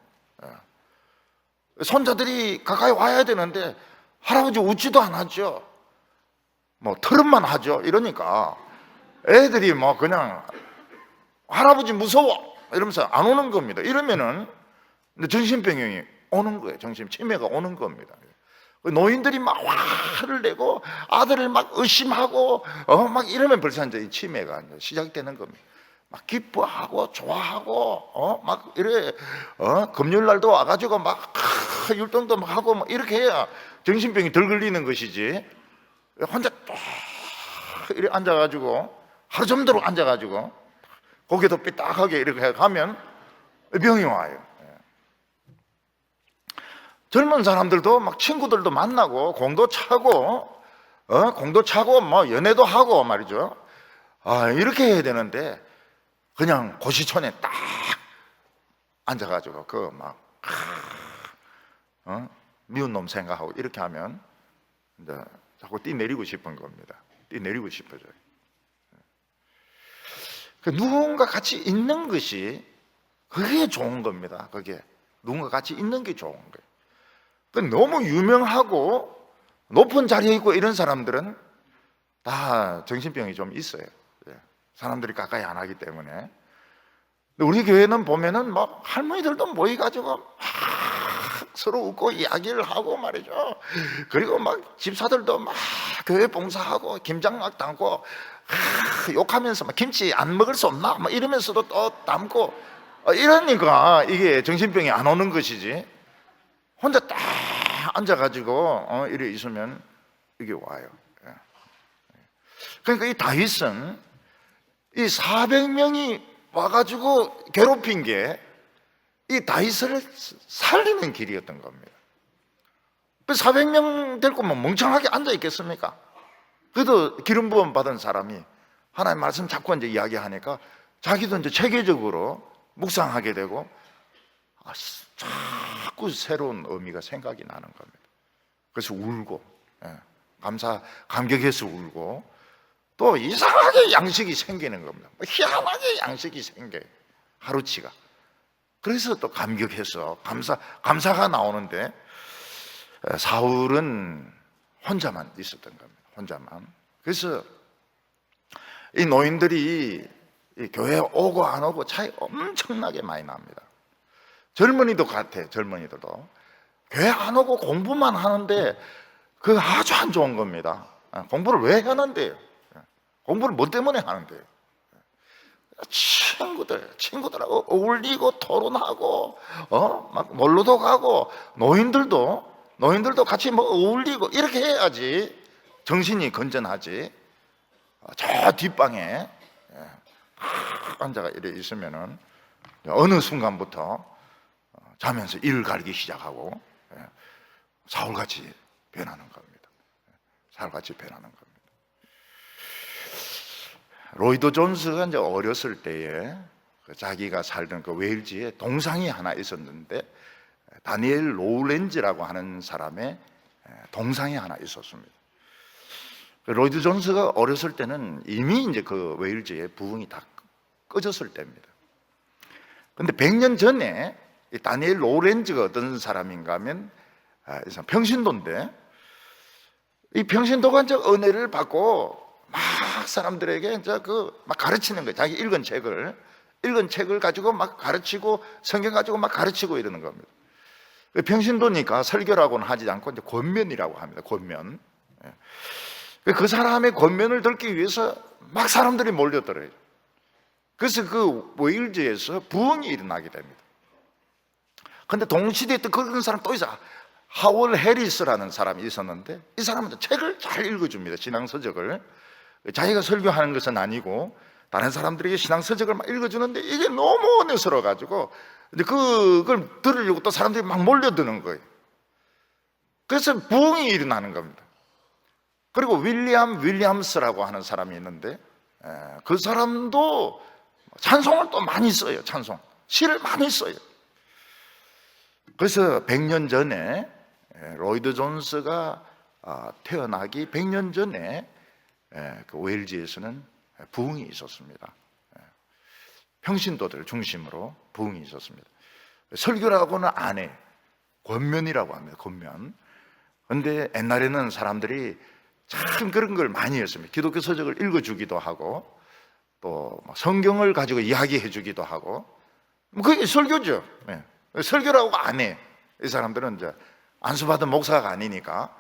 손자들이 가까이 와야 되는데 할아버지 웃지도 않았죠. 뭐 트름만 하죠. 이러니까 애들이 뭐 그냥 할아버지 무서워 이러면서 안 오는 겁니다. 이러면은 정신병이 오는 거예요. 정신 치매가 오는 겁니다. 노인들이 막 화를 내고 아들을 막 의심하고 막 이러면 벌써 이제 치매가 시작되는 겁니다. 막 기뻐하고 좋아하고 막 이래 금요일 날도 와가지고 막 율동도 막 하고 막 이렇게 해야 정신병이 덜 걸리는 것이지. 혼자 딱 이렇게 앉아가지고 하루 종일 앉아가지고 고개도 삐딱하게 이렇게 가면 병이 와요. 젊은 사람들도 막 친구들도 만나고 공도 차고 뭐 연애도 하고 말이죠. 이렇게 해야 되는데 그냥 고시촌에 딱 앉아가지고 미운 놈 생각하고 이렇게 하면 이제 자꾸 뛰내리고 싶은 겁니다. 뛰내리고 싶어져요. 누군가 같이 있는 것이 그게 좋은 겁니다. 그게 누군가 같이 있는 게 좋은 거예요. 너무 유명하고 높은 자리에 있고 이런 사람들은 다 정신병이 좀 있어요. 사람들이 가까이 안 하기 때문에. 우리 교회는 보면은 막 할머니들도 모여가지고 서로 웃고 이야기를 하고 말이죠. 그리고 막 집사들도 막 교회 봉사하고 김장막 담고 욕하면서 막 김치 안 먹을 수 없나? 막 이러면서도 또 담고 이러니까 이게 정신병이 안 오는 것이지. 혼자 딱 앉아가지고 이래 있으면 이게 와요. 그러니까 이 다윗은 이 400명이 와가지고 괴롭힌 게 이 다윗을 살리는 길이었던 겁니다. 400명 될 거면 멍청하게 앉아 있겠습니까? 그래도 기름 부음 받은 사람이 하나님 말씀 자꾸 이제 이야기하니까 자기도 이제 체계적으로 묵상하게 되고 자꾸 새로운 의미가 생각이 나는 겁니다. 그래서 울고 감격해서 울고 또 이상하게 양식이 생기는 겁니다. 희한하게 양식이 생겨요. 하루치가. 그래서 또 감격해서 감사가 나오는데 사울은 혼자만 있었던 겁니다. 혼자만. 그래서 이 노인들이 이 교회에 오고 안 오고 차이 엄청나게 많이 납니다. 젊은이도 같아요. 젊은이들도 교회 안 오고 공부만 하는데 그거 아주 안 좋은 겁니다. 공부를 왜 하는데요? 공부를 뭐 때문에 하는데요? 친구들하고 어울리고 토론하고 막 놀러도 가고 노인들도 같이 뭐 어울리고 이렇게 해야지 정신이 건전하지. 저 뒷방에 앉아가 이래 있으면은 어느 순간부터 자면서 이를 갈기 시작하고 사울같이 변하는 겁니다. 사울같이 변하는 겁니다. 로이드 존스가 이제 어렸을 때에 자기가 살던 그 웨일즈에 동상이 하나 있었는데 다니엘 로렌즈라고 하는 사람의 동상이 하나 있었습니다. 로이드 존스가 어렸을 때는 이미 이제 그 웨일즈의 부흥이 다 꺼졌을 때입니다. 그런데 100년 전에 이 다니엘 로렌즈가 어떤 사람인가 하면 평신도인데 이 평신도가 이제 은혜를 받고 막 사람들에게 이제 막 가르치는 거예요. 자기 읽은 책을 가지고 막 가르치고 성경 가지고 막 가르치고 이러는 겁니다. 평신도니까 설교라고는 하지 않고 이제 권면이라고 합니다. 권면. 그 사람의 권면을 듣기 위해서 막 사람들이 몰려들어요. 그래서 그 웨일즈에서 부흥이 일어나게 됩니다. 근데 동시대에 또 그런 사람 또 있어. 하월 해리스라는 사람이 있었는데, 이 사람은 책을 잘 읽어줍니다. 신앙서적을. 자기가 설교하는 것은 아니고 다른 사람들에게 신앙서적을 막 읽어주는데 이게 너무 은혜스러워가지고 이제 그걸 들으려고 또 사람들이 막 몰려드는 거예요. 그래서 부흥이 일어나는 겁니다. 그리고 윌리엄스라고 하는 사람이 있는데, 그 사람도 찬송을 또 많이 써요. 찬송, 시를 많이 써요. 그래서 100년 전에 로이드 존스가 태어나기 100년 전에 그 웨일즈에서는 부흥이 있었습니다. 평신도들 중심으로 부흥이 있었습니다. 설교라고는 안 해. 권면이라고 합니다. 권면. 그런데 옛날에는 사람들이 참 그런 걸 많이 했습니다. 기독교 서적을 읽어주기도 하고 또 성경을 가지고 이야기해 주기도 하고, 그게 설교죠. 설교라고 안 해. 이 사람들은 이제 안수받은 목사가 아니니까.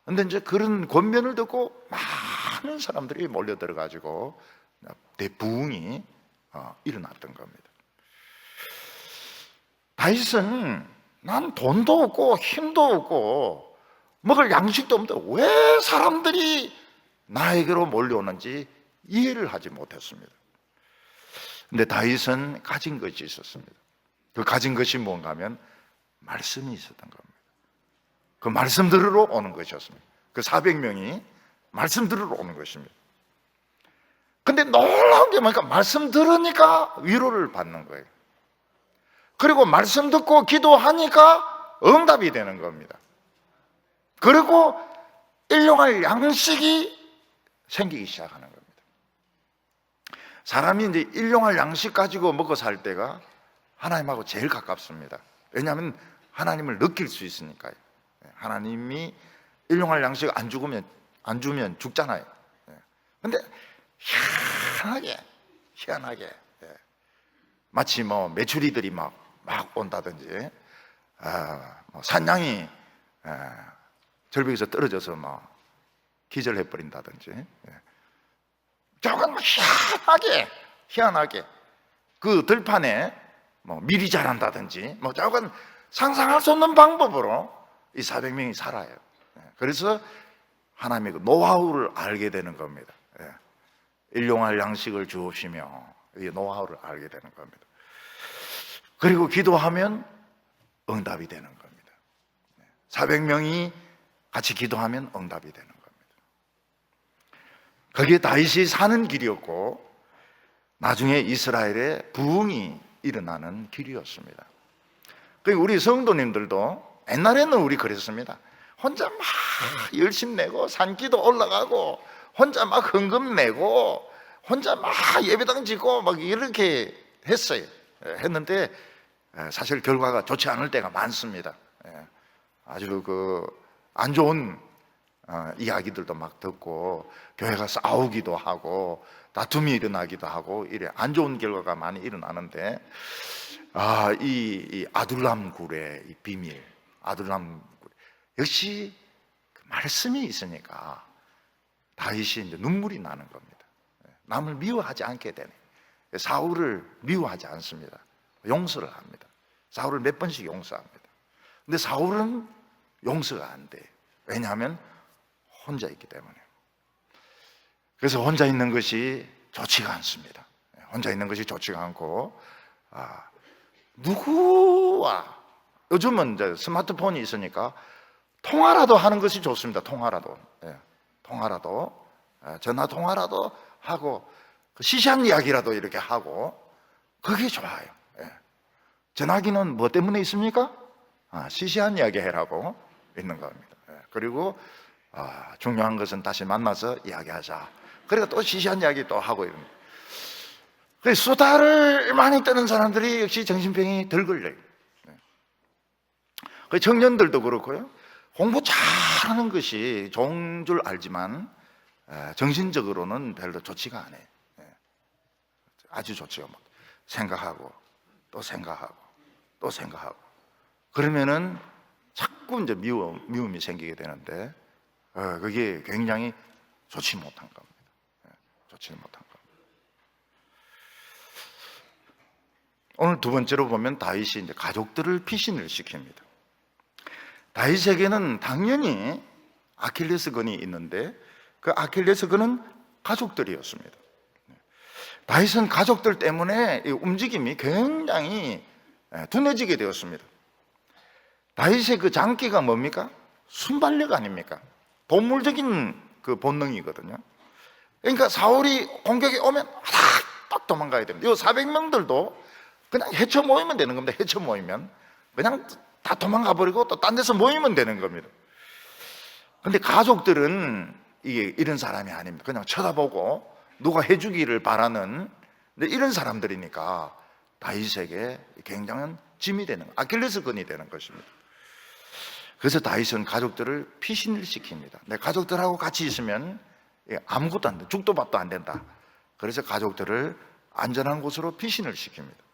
근데 이제 그런 권면을 듣고 많은 사람들이 몰려들어 가지고 대부흥이 일어났던 겁니다. 다윗은 난 돈도 없고 힘도 없고 먹을 양식도 없는데 왜 사람들이 나에게로 몰려오는지 이해를 하지 못했습니다. 근데 다윗은 가진 것이 있었습니다. 그 가진 것이 뭔가 하면 말씀이 있었던 겁니다. 그 말씀 들으러 오는 것이었습니다. 그 400명이 말씀 들으러 오는 것입니다. 근데 놀라운 게 뭐니까 말씀 들으니까 위로를 받는 거예요. 그리고 말씀 듣고 기도하니까 응답이 되는 겁니다. 그리고 일용할 양식이 생기기 시작하는 겁니다. 사람이 이제 일용할 양식 가지고 먹고 살 때가 하나님하고 제일 가깝습니다. 왜냐하면 하나님을 느낄 수 있으니까요. 하나님이 일용할 양식 안 주면 죽잖아요. 그런데 희한하게 마치 뭐 메추리들이 막 온다든지, 뭐 산양이 절벽에서 떨어져서 막 기절해 버린다든지, 조금 희한하게 그 들판에 뭐 밀이 자란다든지, 뭐 조금 상상할 수 없는 방법으로 이 400명이 살아요. 그래서 하나님의 그 노하우를 알게 되는 겁니다. 일용할 양식을 주옵시며, 이 노하우를 알게 되는 겁니다. 그리고 기도하면 응답이 되는 겁니다. 400명이 같이 기도하면 응답이 되는 겁니다. 그게 다윗이 사는 길이었고 나중에 이스라엘의 부흥이 일어나는 길이었습니다. 우리 성도님들도 옛날에는 우리 그랬습니다. 혼자 막 열심 내고 산기도 올라가고 혼자 막 헌금 내고 혼자 막 예배당 지고 막 이렇게 했어요. 했는데 사실 결과가 좋지 않을 때가 많습니다. 아주 안 좋은 이야기들도 막 듣고 교회가 싸우기도 하고 다툼이 일어나기도 하고 이래 안 좋은 결과가 많이 일어나는데, 이 아둘람 굴의 이 비밀, 아둘람 굴 역시 그 말씀이 있으니까 다윗이 이제 눈물이 나는 겁니다. 남을 미워하지 않게 되네. 사울을 미워하지 않습니다. 용서를 합니다. 사울을 몇 번씩 용서합니다. 근데 사울은 용서가 안 돼요. 왜냐하면 혼자 있기 때문에. 그래서 혼자 있는 것이 좋지가 않습니다. 혼자 있는 것이 좋지가 않고, 누구와, 요즘은 이제 스마트폰이 있으니까 통화라도 하는 것이 좋습니다. 통화라도 전화 통화라도 하고 시시한 이야기라도 이렇게 하고, 그게 좋아요. 전화기는 뭐 때문에 있습니까? 시시한 이야기 해라고 있는 겁니다. 그리고 중요한 것은 다시 만나서 이야기하자. 그리고 또 시시한 이야기 또 하고 이런. 그래서 수다를 많이 떠는 사람들이 역시 정신병이 덜 걸려요. 그 청년들도 그렇고요. 공부 잘하는 것이 좋은 줄 알지만 정신적으로는 별로 좋지가 않아요. 아주 좋지가 못. 생각하고 또 생각하고 또 생각하고 그러면은 자꾸 이제 미움이 생기게 되는데, 그게 굉장히 좋지 못한 겁니다. 좋지 못한 겁니다. 오늘 두 번째로 보면 다윗이 이제 가족들을 피신을 시킵니다. 다윗에게는 당연히 아킬레스건이 있는데 그 아킬레스건은 가족들이었습니다. 다윗은 가족들 때문에 이 움직임이 굉장히 둔해지게 되었습니다. 다윗의 그 장기가 뭡니까? 순발력 아닙니까? 동물적인 그 본능이거든요. 그러니까 사울이 공격에 오면 딱 도망가야 됩니다. 이 400명들도 그냥 헤쳐 모이면 되는 겁니다. 헤쳐 모이면 그냥 다 도망가 버리고 또 딴 데서 모이면 되는 겁니다. 근데 가족들은 이게 이런 사람이 아닙니다. 그냥 쳐다보고 누가 해주기를 바라는 이런 사람들이니까 다윗에게 굉장한 짐이 되는, 아킬레스건이 되는 것입니다. 그래서 다윗은 가족들을 피신을 시킵니다. 내 가족들하고 같이 있으면 아무것도 안 돼, 죽도 밥도 안 된다. 그래서 가족들을 안전한 곳으로 피신을 시킵니다.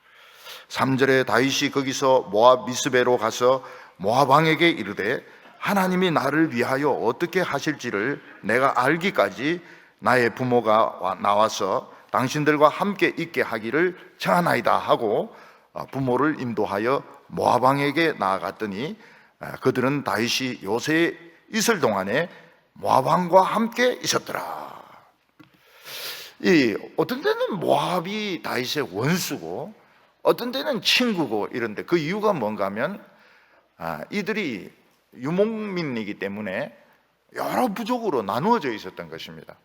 3절에 다윗이 거기서 모압 미스베로 가서 모압 왕에게 이르되 하나님이 나를 위하여 어떻게 하실지를 내가 알기까지 나의 부모가 나와서 당신들과 함께 있게 하기를 청하나이다 하고 부모를 인도하여 모압 왕에게 나아갔더니 그들은 다윗이 요새에 있을 동안에 모압 왕과 함께 있었더라. 어떤 때는 모압이 다윗의 원수고 어떤 때는 친구고 이런데 그 이유가 뭔가 하면 이들이 유목민이기 때문에 여러 부족으로 나누어져 있었던 것입니다.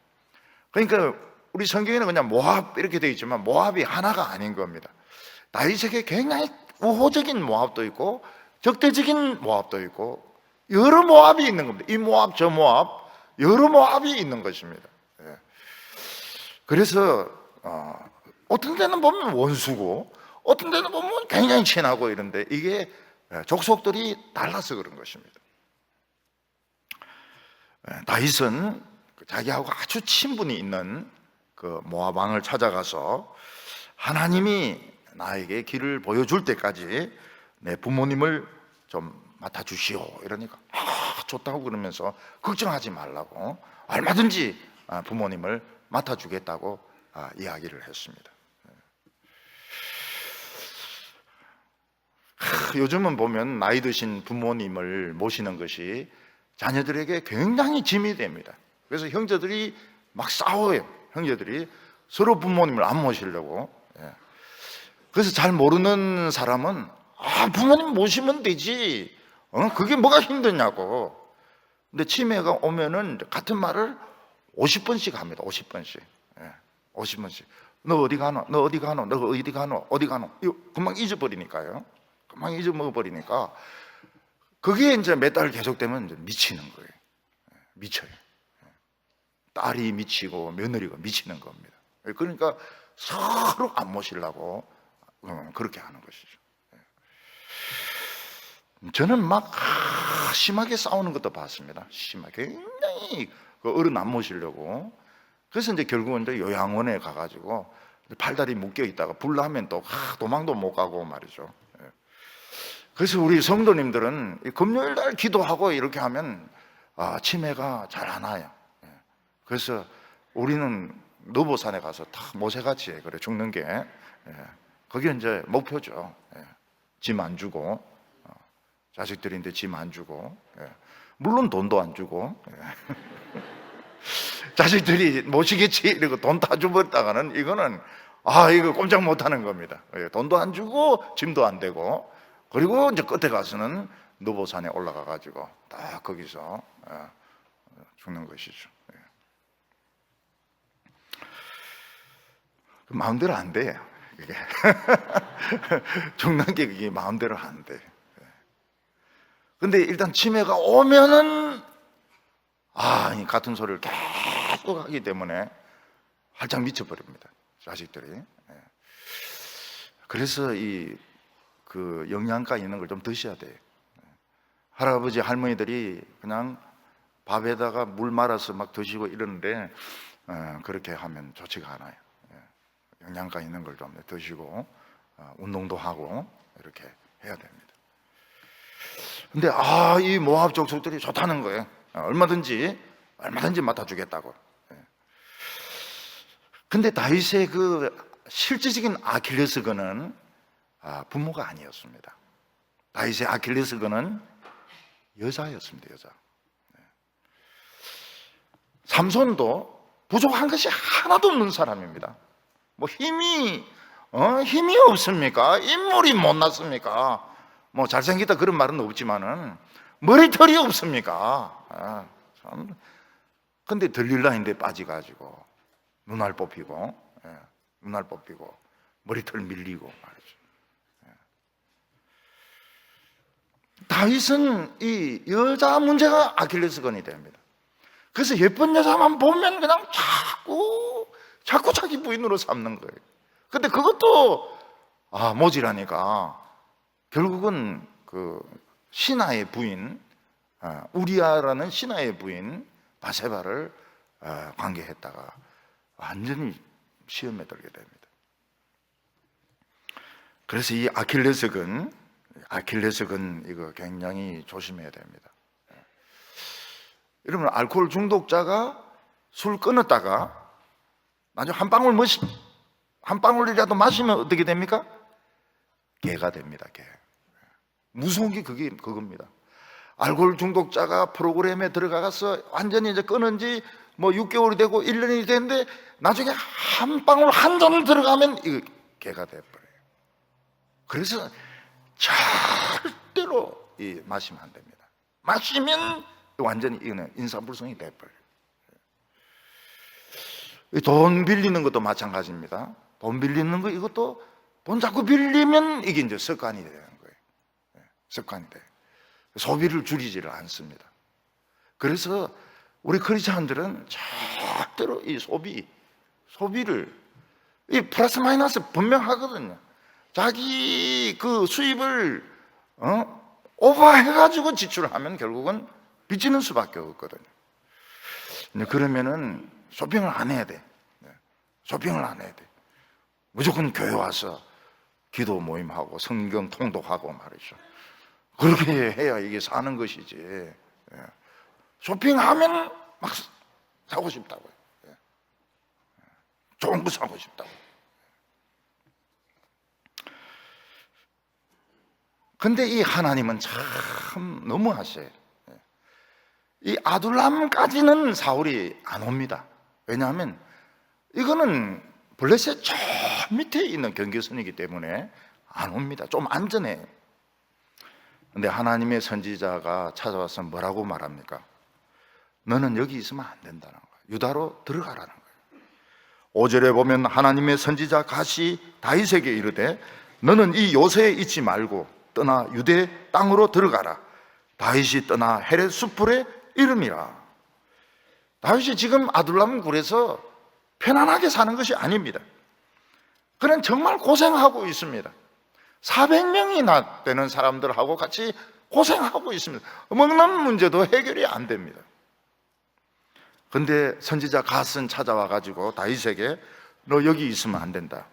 그러니까 우리 성경에는 그냥 모압 이렇게 되어 있지만 모압이 하나가 아닌 겁니다. 다윗에게 굉장히 우호적인 모압도 있고 적대적인 모압도 있고 여러 모압이 있는 겁니다. 이 모압 저 모압 여러 모압이 있는 것입니다. 그래서 어떤 데는 보면 원수고 어떤 데는 보면 굉장히 친하고 이런데 이게 족속들이 달라서 그런 것입니다. 다윗은 자기하고 아주 친분이 있는 그 모압 왕을 찾아가서 하나님이 나에게 길을 보여줄 때까지 내 부모님을 좀 맡아주시오 이러니까 좋다고 그러면서 걱정하지 말라고 얼마든지 부모님을 맡아주겠다고 이야기를 했습니다. 요즘은 보면 나이 드신 부모님을 모시는 것이 자녀들에게 굉장히 짐이 됩니다. 그래서 형제들이 막 싸워요. 형제들이 서로 부모님을 안 모시려고. 그래서 잘 모르는 사람은 부모님 모시면 되지. 그게 뭐가 힘드냐고. 근데 치매가 오면은 같은 말을 50번씩 합니다. 50번씩. 50번씩. 너 어디 가노? 너 어디 가노? 너 어디 가노? 어디 가노? 이거 금방 잊어버리니까요. 금방 잊어먹어버리니까 그게 이제 몇 달 계속되면 이제 미치는 거예요. 미쳐요. 딸이 미치고 며느리가 미치는 겁니다. 그러니까 서로 안 모시려고 그렇게 하는 것이죠. 저는 막 심하게 싸우는 것도 봤습니다. 심하게 굉장히 그 어른 안 모시려고. 그래서 이제 결국은 이제 요양원에 가가지고 팔다리 묶여 있다가 불나면 또 도망도 못 가고 말이죠. 그래서 우리 성도님들은 금요일 날 기도하고 이렇게 하면 치매가 잘 안 와요. 그래서 우리는 노보산에 가서 다 모세같이 그래 죽는 게 그게 이제 목표죠. 짐 안 주고 자식들인데 짐 안 주고 물론 돈도 안 주고 자식들이 모시겠지 이러고 돈 다 줘버렸다가는 이거는 이거 꼼짝 못하는 겁니다. 돈도 안 주고 짐도 안 되고 그리고 이제 끝에 가서는 노보산에 올라가 가지고 딱 거기서 죽는 것이죠. 마음대로 안 돼요. 그게 죽는 게 그게 마음대로 안 돼. 근데 일단 치매가 오면은 이 같은 소리를 계속 하기 때문에 활짝 미쳐버립니다. 자식들이. 그래서 그 영양가 있는 걸 좀 드셔야 돼요. 할아버지 할머니들이 그냥 밥에다가 물 말아서 막 드시고 이러는데 그렇게 하면 좋지가 않아요. 영양가 있는 걸 좀 드시고 운동도 하고 이렇게 해야 됩니다. 근데 이 모압 족속들이 좋다는 거예요. 얼마든지 맡아주겠다고. 근데 다윗의 그 실질적인 아킬레스건은 부모가 아니었습니다. 다윗의 아킬레스건은 여자였습니다. 여자. 삼손도 부족한 것이 하나도 없는 사람입니다. 뭐 힘이 없습니까? 인물이 못났습니까? 뭐 잘생기다 그런 말은 없지만은 머리털이 없습니까? 참. 근데 들릴라인데 빠져가지고 눈알 뽑히고 머리털 밀리고 말이죠. 다윗은 이 여자 문제가 아킬레스건이 됩니다. 그래서 예쁜 여자만 보면 그냥 자꾸 자기 부인으로 삼는 거예요. 근데 그것도 모질하니까 결국은 그 신하의 부인 우리아라는 신하의 부인 바세바를 관계했다가 완전히 시험에 들게 됩니다. 그래서 이 아킬레스건 이거 굉장히 조심해야 됩니다. 여러분, 알코올 중독자가 술 끊었다가 나중에 한 방울이라도 마시면 어떻게 됩니까? 개가 됩니다. 개. 무서운 게 그겁니다. 알코올 중독자가 프로그램에 들어가서 완전히 이제 끊은 지 뭐 6개월이 되고 1년이 됐는데 나중에 한 방울 한 잔을 들어가면 이거 개가 돼버려요. 그래서 절대로 마시면 안 됩니다. 마시면 완전히 이거는 인사불성이 돼버려요. 돈 빌리는 것도 마찬가지입니다. 돈 빌리는 거 이것도 돈 자꾸 빌리면 이게 이제 습관이 되는 거예요. 습관이 돼요. 소비를 줄이지를 않습니다. 그래서 우리 크리스찬들은 절대로 이 소비를 이 플러스 마이너스 분명하거든요. 자기 그 수입을 오버해가지고 지출하면 결국은 빚지는 수밖에 없거든요. 그러면은 쇼핑을 안 해야 돼. 쇼핑을 안 해야 돼. 무조건 교회 와서 기도 모임하고 성경 통독하고 말이죠. 그렇게 해야 이게 사는 것이지. 쇼핑하면 막 사고 싶다고요. 좋은 거 사고 싶다고. 근데 이 하나님은 참 너무하셔요. 이 아둘람까지는 사울이 안 옵니다. 왜냐하면 이거는 블레셋 저 밑에 있는 경계선이기 때문에 안 옵니다. 좀 안전해요. 근데 하나님의 선지자가 찾아와서 뭐라고 말합니까? 너는 여기 있으면 안 된다는 거예요. 유다로 들어가라는 거예요. 5절에 보면 하나님의 선지자 갓이 다윗에게 이르되 너는 이 요새에 있지 말고 떠나 유대 땅으로 들어가라. 다윗이 떠나 헤렛 숲불에 이름이라. 다윗이 지금 아둘람 굴에서 편안하게 사는 것이 아닙니다. 그는 정말 고생하고 있습니다. 400명이나 되는 사람들하고 같이 고생하고 있습니다. 먹는 문제도 해결이 안 됩니다. 근데 선지자 갓은 찾아와 가지고 다윗에게 너 여기 있으면 안 된다.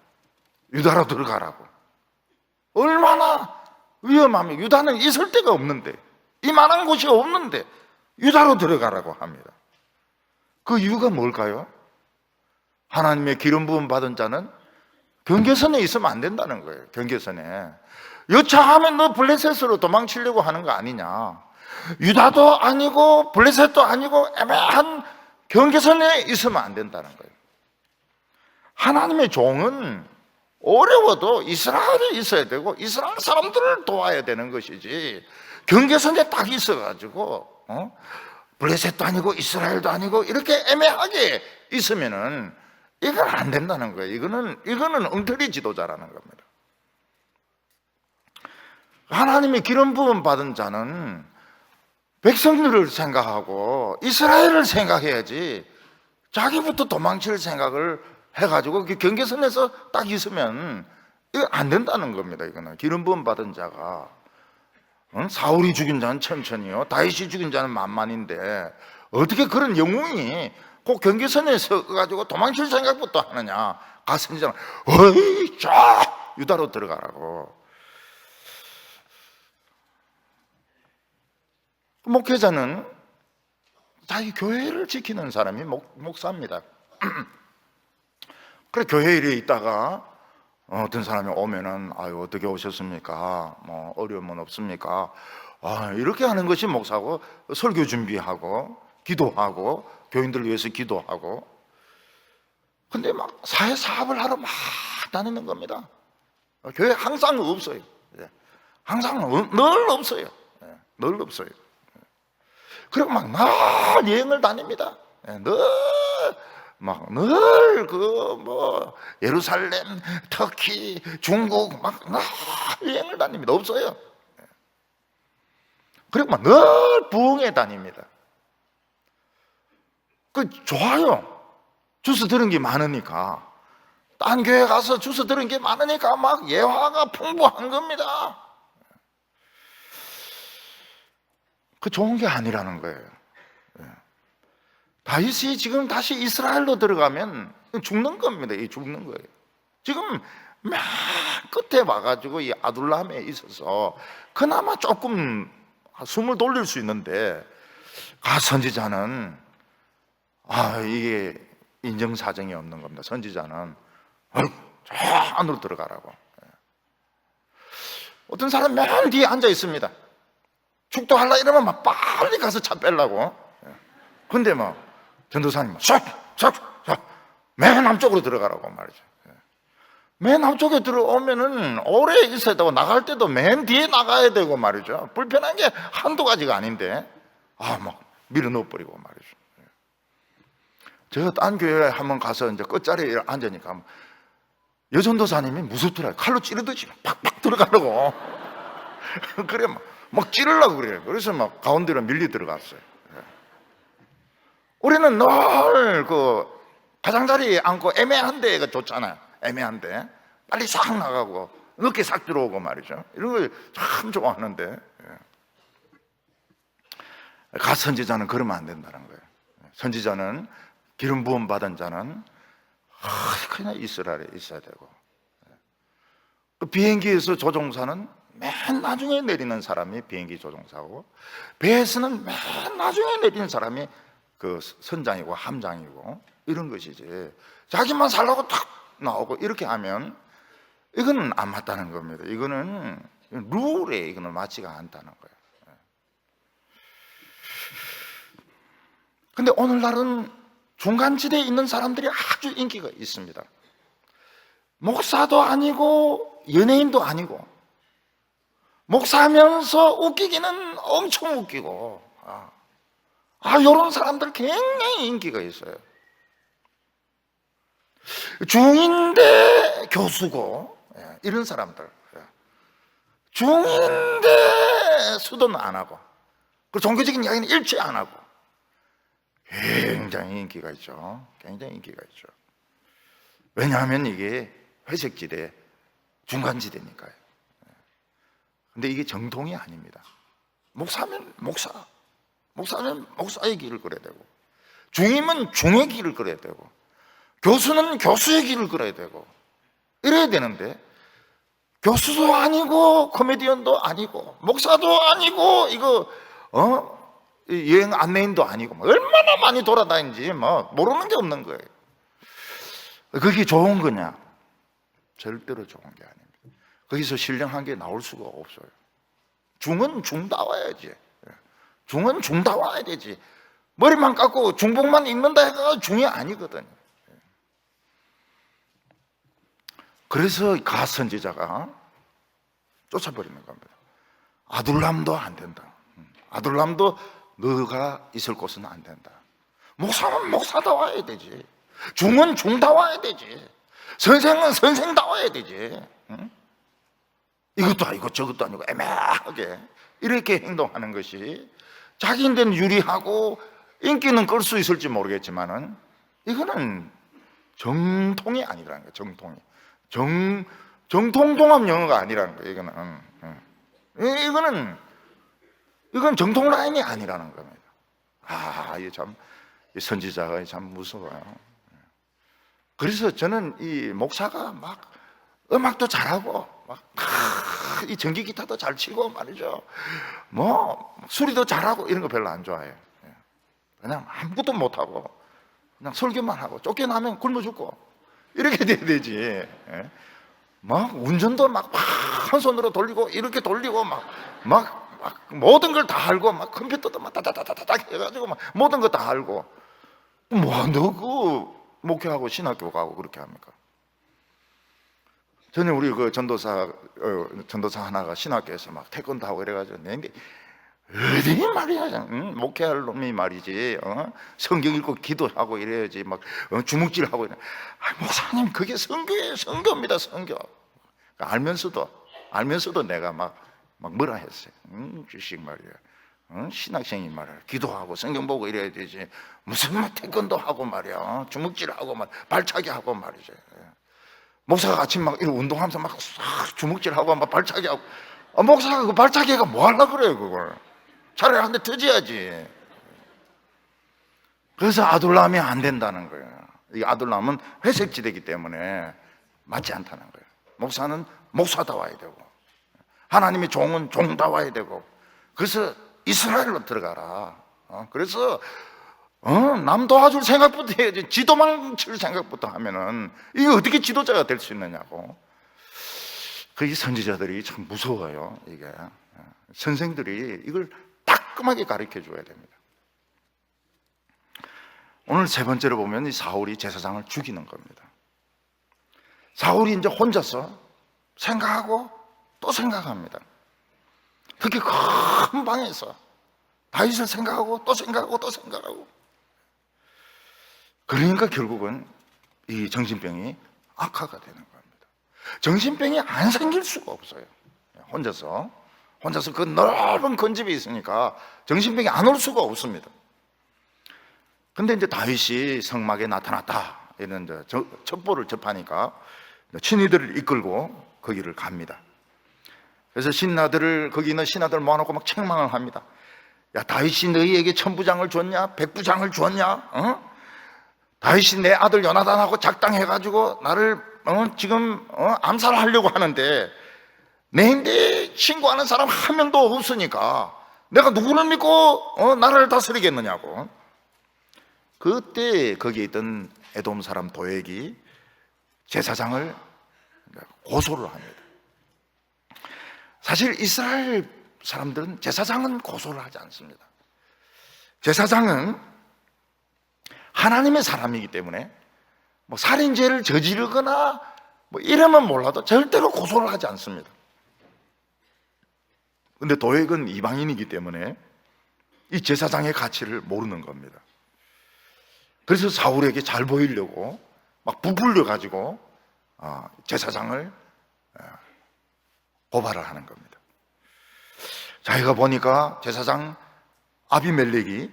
유다로 들어가라고. 얼마나 위험하면 유다는 있을 데가 없는데, 이만한 곳이 없는데 유다로 들어가라고 합니다. 그 이유가 뭘까요? 하나님의 기름 부음 받은 자는 경계선에 있으면 안 된다는 거예요. 경계선에 여차하면 너 블레셋으로 도망치려고 하는 거 아니냐. 유다도 아니고 블레셋도 아니고 애매한 경계선에 있으면 안 된다는 거예요. 하나님의 종은 어려워도 이스라엘에 있어야 되고 이스라엘 사람들을 도와야 되는 것이지, 경계선에 딱 있어가지고 블레셋도 아니고 이스라엘도 아니고 이렇게 애매하게 있으면은 이건 안 된다는 거예요. 이거는 엉터리 지도자라는 겁니다. 하나님의 기름 부음 받은 자는 백성들을 생각하고 이스라엘을 생각해야지 자기부터 도망칠 생각을 해가지고 경계선에서 딱 있으면 이거 안 된다는 겁니다. 이거는 기름 부음 받은 자가 사울이 죽인 자는 천천히요, 다윗이 죽인 자는 만만인데 어떻게 그런 영웅이 꼭 경계선에 서가지고 도망칠 생각부터 하느냐. 가선지자는 어이 쫙 유다로 들어가라고. 목회자는 자기 교회를 지키는 사람이 목사입니다. 그래 교회 일에 있다가 어떤 사람이 오면은 아유 어떻게 오셨습니까? 뭐 어려움은 없습니까? 이렇게 하는 것이 목사고, 설교 준비하고 기도하고 교인들을 위해서 기도하고. 근데 막 사회 사업을 하러 막 다니는 겁니다. 교회 항상 없어요. 항상 늘 없어요. 늘 없어요. 그리고 막 늘 여행을 다닙니다. 늘 예루살렘, 터키, 중국 막 늘 여행을 다닙니다. 없어요. 그리고 막 늘 부흥회 다닙니다. 그 좋아요. 주워 들은 게 많으니까. 딴 교회 가서 주워 들은 게 많으니까 막 예화가 풍부한 겁니다. 그 좋은 게 아니라는 거예요. 다윗이 지금 다시 이스라엘로 들어가면 죽는 겁니다. 죽는 거예요. 지금 맨 끝에 와가지고 이 아둘람에 있어서 그나마 조금 숨을 돌릴 수 있는데, 갓 선지자는 이게 인정사정이 없는 겁니다. 선지자는 저 안으로 들어가라고. 어떤 사람 맨 뒤에 앉아 있습니다. 축도하려 이러면 막 빨리 가서 차 빼려고. 근데 막 전도사님 맨 남쪽으로 들어가라고 말이죠. 맨 남쪽에 들어오면은 오래 있어야 되고, 나갈 때도 맨 뒤에 나가야 되고 말이죠. 불편한 게 한두 가지가 아닌데 막 밀어 넣어버리고 말이죠. 제가 딴 교회에 한번 가서 이제 끝자리에 앉으니까 여전도사님이 무섭더라고요. 칼로 찌르듯이 팍팍 들어가려고. 그래 막 찌르려고 그래요. 그래서 막 가운데로 밀리 들어갔어요. 우리는 늘 그 가장자리에 앉고 애매한 데가 좋잖아요. 애매한데 빨리 싹 나가고 늦게 싹 들어오고 말이죠. 이런 걸 참 좋아하는데, 갓 선지자는 그러면 안 된다는 거예요. 선지자는, 기름 부음 받은 자는 그냥 이스라엘에 있어야 되고, 그 비행기에서 조종사는 맨 나중에 내리는 사람이 비행기 조종사고, 배에서는 맨 나중에 내리는 사람이 그 선장이고 함장이고, 이런 것이지. 자기만 살라고 탁 나오고 이렇게 하면 이거는 안 맞다는 겁니다. 이거는 룰에 이거는 맞지가 않다는 거예요. 근데 오늘날은 중간지대에 있는 사람들이 아주 인기가 있습니다. 목사도 아니고 연예인도 아니고, 목사하면서 웃기기는 엄청 웃기고, 이런 사람들 굉장히 인기가 있어요. 중인데 교수고, 이런 사람들. 중인데 수도는 안 하고, 그 종교적인 이야기는 일체 안 하고, 굉장히 인기가 있죠. 굉장히 인기가 있죠. 왜냐하면 이게 회색지대, 중간지대니까요. 근데 이게 정통이 아닙니다. 목사면 목사, 목사는 목사의 길을 걸어야 되고, 중이면 중의 길을 걸어야 되고, 교수는 교수의 길을 걸어야 되고, 이래야 되는데, 교수도 아니고 코미디언도 아니고 목사도 아니고 여행 안내인도 아니고 얼마나 많이 돌아다니는지 모르는 게 없는 거예요. 그게 좋은 거냐? 절대로 좋은 게 아닙니다. 거기서 신령한 게 나올 수가 없어요. 중은 중다워야지. 중은 중다워야 되지. 머리만 깎고 중복만 입는다 해가 중이 아니거든요. 그래서 갓 선지자가 쫓아버리는 겁니다. 아둘람도 안 된다. 아둘람도 너가 있을 곳은 안 된다. 목사는 목사다워야 되지. 중은 중다워야 되지. 선생은 선생다워야 되지. 이것도 아니고 저것도 아니고 애매하게 이렇게 행동하는 것이 자기인데는 유리하고 인기는 끌 수 있을지 모르겠지만은 이거는 정통이 아니라는 거예요. 정통이. 정통 종합 영어가 아니라는 거예요. 이건 정통 라인이 아니라는 겁니다. 이게 참, 이 선지자가 참 무서워요. 그래서 저는 이 목사가 막 음악도 잘하고 이 전기 기타도 잘 치고 말이죠. 수리도 잘하고 이런 거 별로 안 좋아해요. 그냥 아무것도 못하고 그냥 설교만 하고 쫓겨나면 굶어 죽고 이렇게 돼야 되지. 막 운전도 막 한 손으로 돌리고 이렇게 돌리고 막 모든 걸 다 알고 막 컴퓨터도 막 다다다다닥 해가지고 막 모든 거 다 알고 뭐 너 그 목회하고 신학교 가고 그렇게 합니까? 전에 우리 그 전도사 하나가 신학교에서 막 태권도 하고 이래가지고 내는데 어디 말이야, 목회할 놈이 말이지, 성경 읽고 기도하고 이래야지 막 주먹질하고 이래. 목사님 그게 성교예요. 성교입니다. 성교. 알면서도 내가 막 뭐라 했어요. 주식 말이야, 신학생이 말이야, 기도하고 성경 보고 이래야 되지 무슨 막 태권도 하고 말이야, 주먹질하고 막 발차기 하고 말이지. 목사가 아침 막 이런 운동하면서 막 주먹질하고 막 발차기 하고, 목사가 그 발차기가 뭐 하려고 그래요 그걸. 차라리 한 대 터져야지. 그래서 아둘람이 안 된다는 거예요. 이 아둘람은 회색지대이기 때문에 맞지 않다는 거예요. 목사는 목사다워야 되고, 하나님의 종은 종다워야 되고, 그래서 이스라엘로 들어가라. 그래서 남 도와줄 생각부터 해야지. 지도망칠 생각부터 하면은 이게 어떻게 지도자가 될 수 있느냐고. 그 이 선지자들이 참 무서워요. 이게 선생들이 이걸 따끔하게 가르쳐 줘야 됩니다. 오늘 세 번째로 보면 이 사울이 제사장을 죽이는 겁니다. 사울이 이제 혼자서 생각하고 또 생각합니다. 특히 큰 방에서 다윗을 생각하고 또 생각하고 또 생각하고, 그러니까 결국은 이 정신병이 악화가 되는 겁니다. 정신병이 안 생길 수가 없어요. 혼자서 그 넓은 건집이 있으니까 정신병이 안 올 수가 없습니다. 근데 이제 다윗이 성막에 나타났다 이런 이제 첩보를 접하니까 친위들을 이끌고 거기를 갑니다. 그래서 거기 있는 신하들 모아놓고 막 책망을 합니다. 야, 다윗이 너희에게 천부장을 줬냐? 백부장을 줬냐? 다윗이 내 아들 요나단하고 작당해가지고 나를 지금 암살하려고 하는데 내 신고하는 사람 한 명도 없으니까 내가 누구를 믿고 나라를 다스리겠느냐고. 그때 거기에 있던 에돔 사람 도액이 제사장을 고소를 합니다. 사실 이스라엘 사람들은 제사장은 고소를 하지 않습니다. 제사장은 하나님의 사람이기 때문에 뭐 살인죄를 저지르거나 뭐 이러면 몰라도 절대로 고소를 하지 않습니다. 근데 도액은 이방인이기 때문에 이 제사장의 가치를 모르는 겁니다. 그래서 사울에게 잘 보이려고 막 부풀려 가지고 제사장을 고발을 하는 겁니다. 자기가 보니까 제사장 아비멜렉이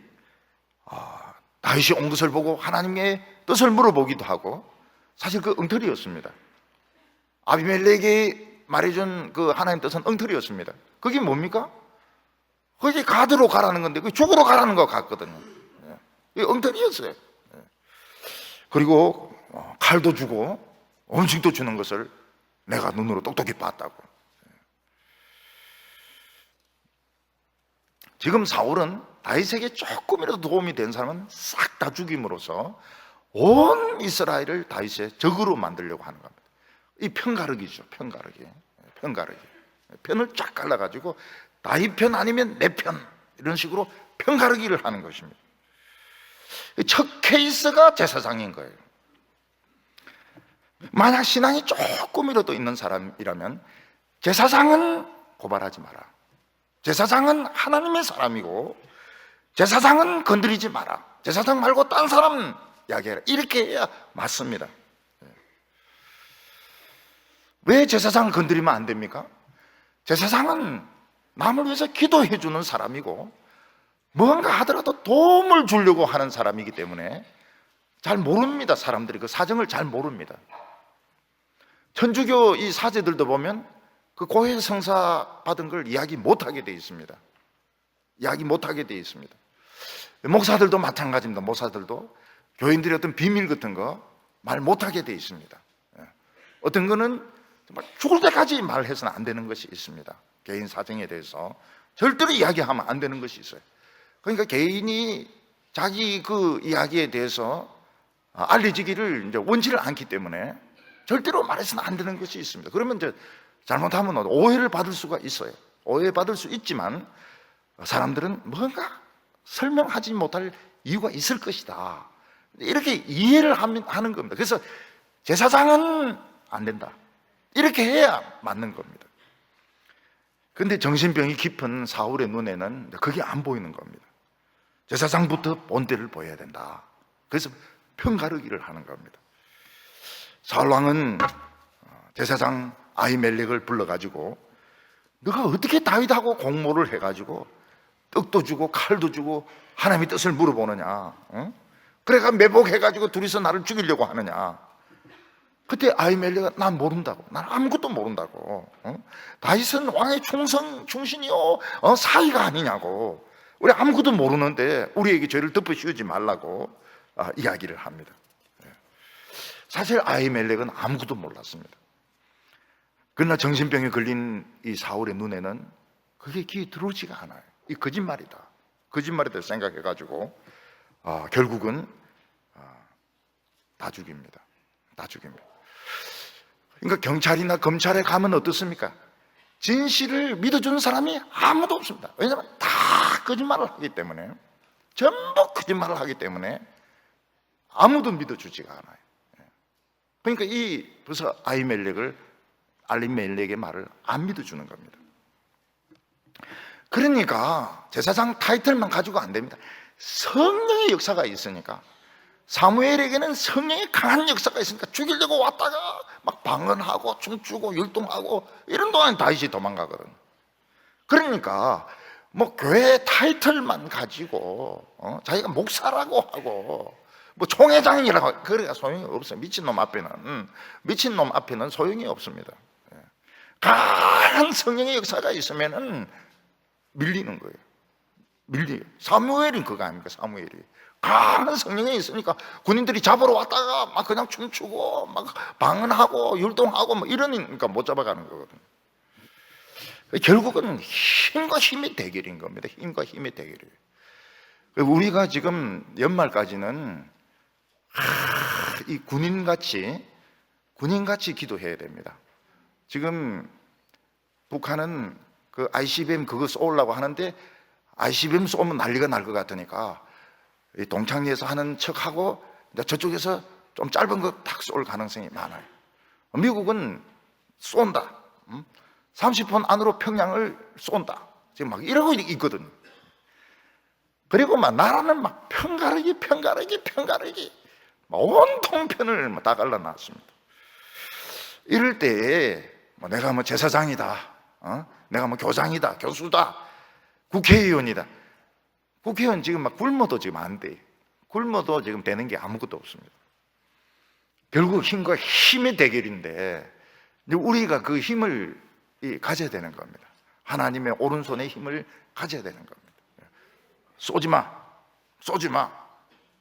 다윗이 온 것을 보고 하나님의 뜻을 물어보기도 하고, 사실 그 엉터리였습니다. 아비멜렉이 말해준 그 하나님 뜻은 엉터리였습니다. 그게 뭡니까? 그게 가드로 가라는 건데 그게 죽으러 가라는 것 같거든요. 이게 엉터리였어요. 그리고 칼도 주고 음식도 주는 것을 내가 눈으로 똑똑히 봤다고. 지금 사울은 다윗에게 조금이라도 도움이 된 사람은 싹 다 죽임으로써 온 이스라엘을 다윗의 적으로 만들려고 하는 겁니다. 이 편가르기죠. 편가르기. 편을 쫙 갈라가지고 다윗 편 아니면 내 편, 이런 식으로 편가르기를 하는 것입니다. 첫 케이스가 제사장인 거예요. 만약 신앙이 조금이라도 있는 사람이라면 제사장은 고발하지 마라. 제사장은 하나님의 사람이고 제사장은 건드리지 마라. 제사장 말고 딴 사람 이야기해라. 이렇게 해야 맞습니다. 왜 제사장을 건드리면 안 됩니까? 제사장은 남을 위해서 기도해 주는 사람이고 뭔가 하더라도 도움을 주려고 하는 사람이기 때문에 잘 모릅니다. 사람들이 그 사정을 잘 모릅니다. 천주교 이 사제들도 보면 그 고해 성사 받은 걸 이야기 못하게 돼 있습니다. 이야기 못하게 돼 있습니다. 목사들도 마찬가지입니다. 목사들도 교인들의 어떤 비밀 같은 거 말 못하게 돼 있습니다. 어떤 거는 정말 죽을 때까지 말해서는 안 되는 것이 있습니다. 개인 사정에 대해서 절대로 이야기하면 안 되는 것이 있어요. 그러니까 개인이 자기 그 이야기에 대해서 알려지기를 이제 원치를 않기 때문에 절대로 말해서는 안 되는 것이 있습니다. 그러면 이제 잘못하면 오해를 받을 수가 있어요. 오해받을 수 있지만 사람들은 뭔가 설명하지 못할 이유가 있을 것이다, 이렇게 이해를 하는 겁니다. 그래서 제사장은 안 된다, 이렇게 해야 맞는 겁니다. 그런데 정신병이 깊은 사울의 눈에는 그게 안 보이는 겁니다. 제사장부터 본때를 보여야 된다. 그래서 편가르기를 하는 겁니다. 사울왕은 제사장 아히멜렉을 불러가지고 너가 어떻게 다윗하고 공모를 해가지고 떡도 주고 칼도 주고 하나님의 뜻을 물어보느냐, 응? 그래가 매복해가지고 둘이서 나를 죽이려고 하느냐. 그때 아히멜렉은 난 모른다고, 난 아무것도 모른다고, 응? 다윗은 왕의 충신이요 사위가 아니냐고, 우리 아무것도 모르는데 우리에게 죄를 덮어씌우지 말라고 이야기를 합니다. 사실 아히멜렉은 아무것도 몰랐습니다. 그러나 정신병에 걸린 이 사울의 눈에는 그게 귀에 들어오지가 않아요. 이 거짓말이다 생각해가지고 결국은 다 죽입니다. 그러니까 경찰이나 검찰에 가면 어떻습니까? 진실을 믿어주는 사람이 아무도 없습니다. 왜냐하면 다 거짓말을 하기 때문에, 전부 거짓말을 하기 때문에 아무도 믿어주지가 않아요. 그러니까 벌써 아히멜렉의 말을 안 믿어주는 겁니다. 그러니까 제사장 타이틀만 가지고 안 됩니다. 성령의 역사가 있으니까, 사무엘에게는 성령의 강한 역사가 있으니까 죽이려고 왔다가 막 방언하고 춤추고 율동하고 이런 동안 다윗이 도망가거든. 그러니까 뭐 교회 타이틀만 가지고 자기가 목사라고 하고 뭐 총회장이라고 하고 그래야 소용이 없어요. 미친놈 앞에는 소용이 없습니다. 강한 성령의 역사가 있으면은 밀리는 거예요. 사무엘이 그거 아닙니까? 사무엘이 강한 성령이 있으니까 군인들이 잡으러 왔다가 막 그냥 춤추고 막 방언하고 율동하고 뭐 이러니까 못 잡아가는 거거든요. 결국은 힘과 힘의 대결인 겁니다. 힘과 힘의 대결이에요. 우리가 지금 연말까지는 이 군인같이 기도해야 됩니다. 지금 북한은 그 ICBM 그거 쏘려고 하는데 ICBM 쏘면 난리가 날 것 같으니까 동창리에서 하는 척하고 저쪽에서 좀 짧은 거 탁 쏠 가능성이 많아요. 미국은 쏜다. 30분 안으로 평양을 쏜다. 지금 막 이러고 있거든요. 그리고 막 나라는 막 편가르기 온통 편을 다 갈라놨습니다. 이럴 때 내가 뭐 제사장이다, 내가 뭐 교장이다, 교수다, 국회의원이다. 국회의원 지금 막 굶어도 지금 안 돼. 굶어도 지금 되는 게 아무것도 없습니다. 결국 힘과 힘의 대결인데 우리가 그 힘을 가져야 되는 겁니다. 하나님의 오른손의 힘을 가져야 되는 겁니다. 쏘지 마,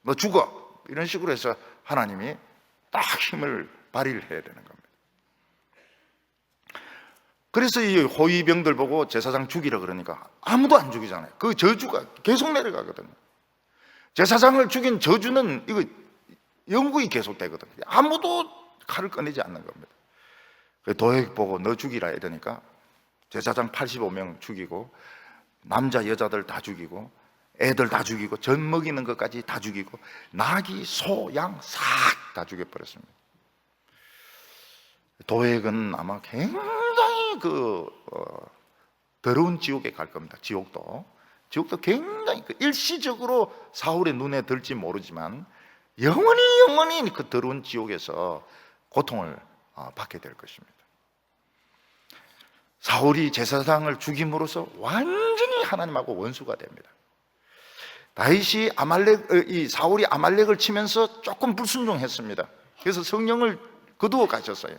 너 죽어, 이런 식으로 해서 하나님이 딱 힘을 발휘를 해야 되는 겁니다. 그래서 이 호위병들 보고 제사장 죽이라 그러니까 아무도 안 죽이잖아요. 그 저주가 계속 내려가거든요. 제사장을 죽인 저주는 이거 영구히 계속되거든요. 아무도 칼을 꺼내지 않는 겁니다. 도액 보고 너 죽이라 이러니까 제사장 85명 죽이고 남자 여자들 다 죽이고 애들 다 죽이고 젖 먹이는 것까지 다 죽이고 나귀, 소, 양 싹 다 죽여버렸습니다. 도액은 아마 굉장히 더러운 지옥에 갈 겁니다. 지옥도 굉장히 일시적으로 사울의 눈에 들지 모르지만 영원히 그 더러운 지옥에서 고통을 받게 될 것입니다. 사울이 제사장을 죽임으로써 완전히 하나님하고 원수가 됩니다. 다윗이 사울이 아말렉을 치면서 조금 불순종했습니다. 그래서 성령을 거두어 가셨어요.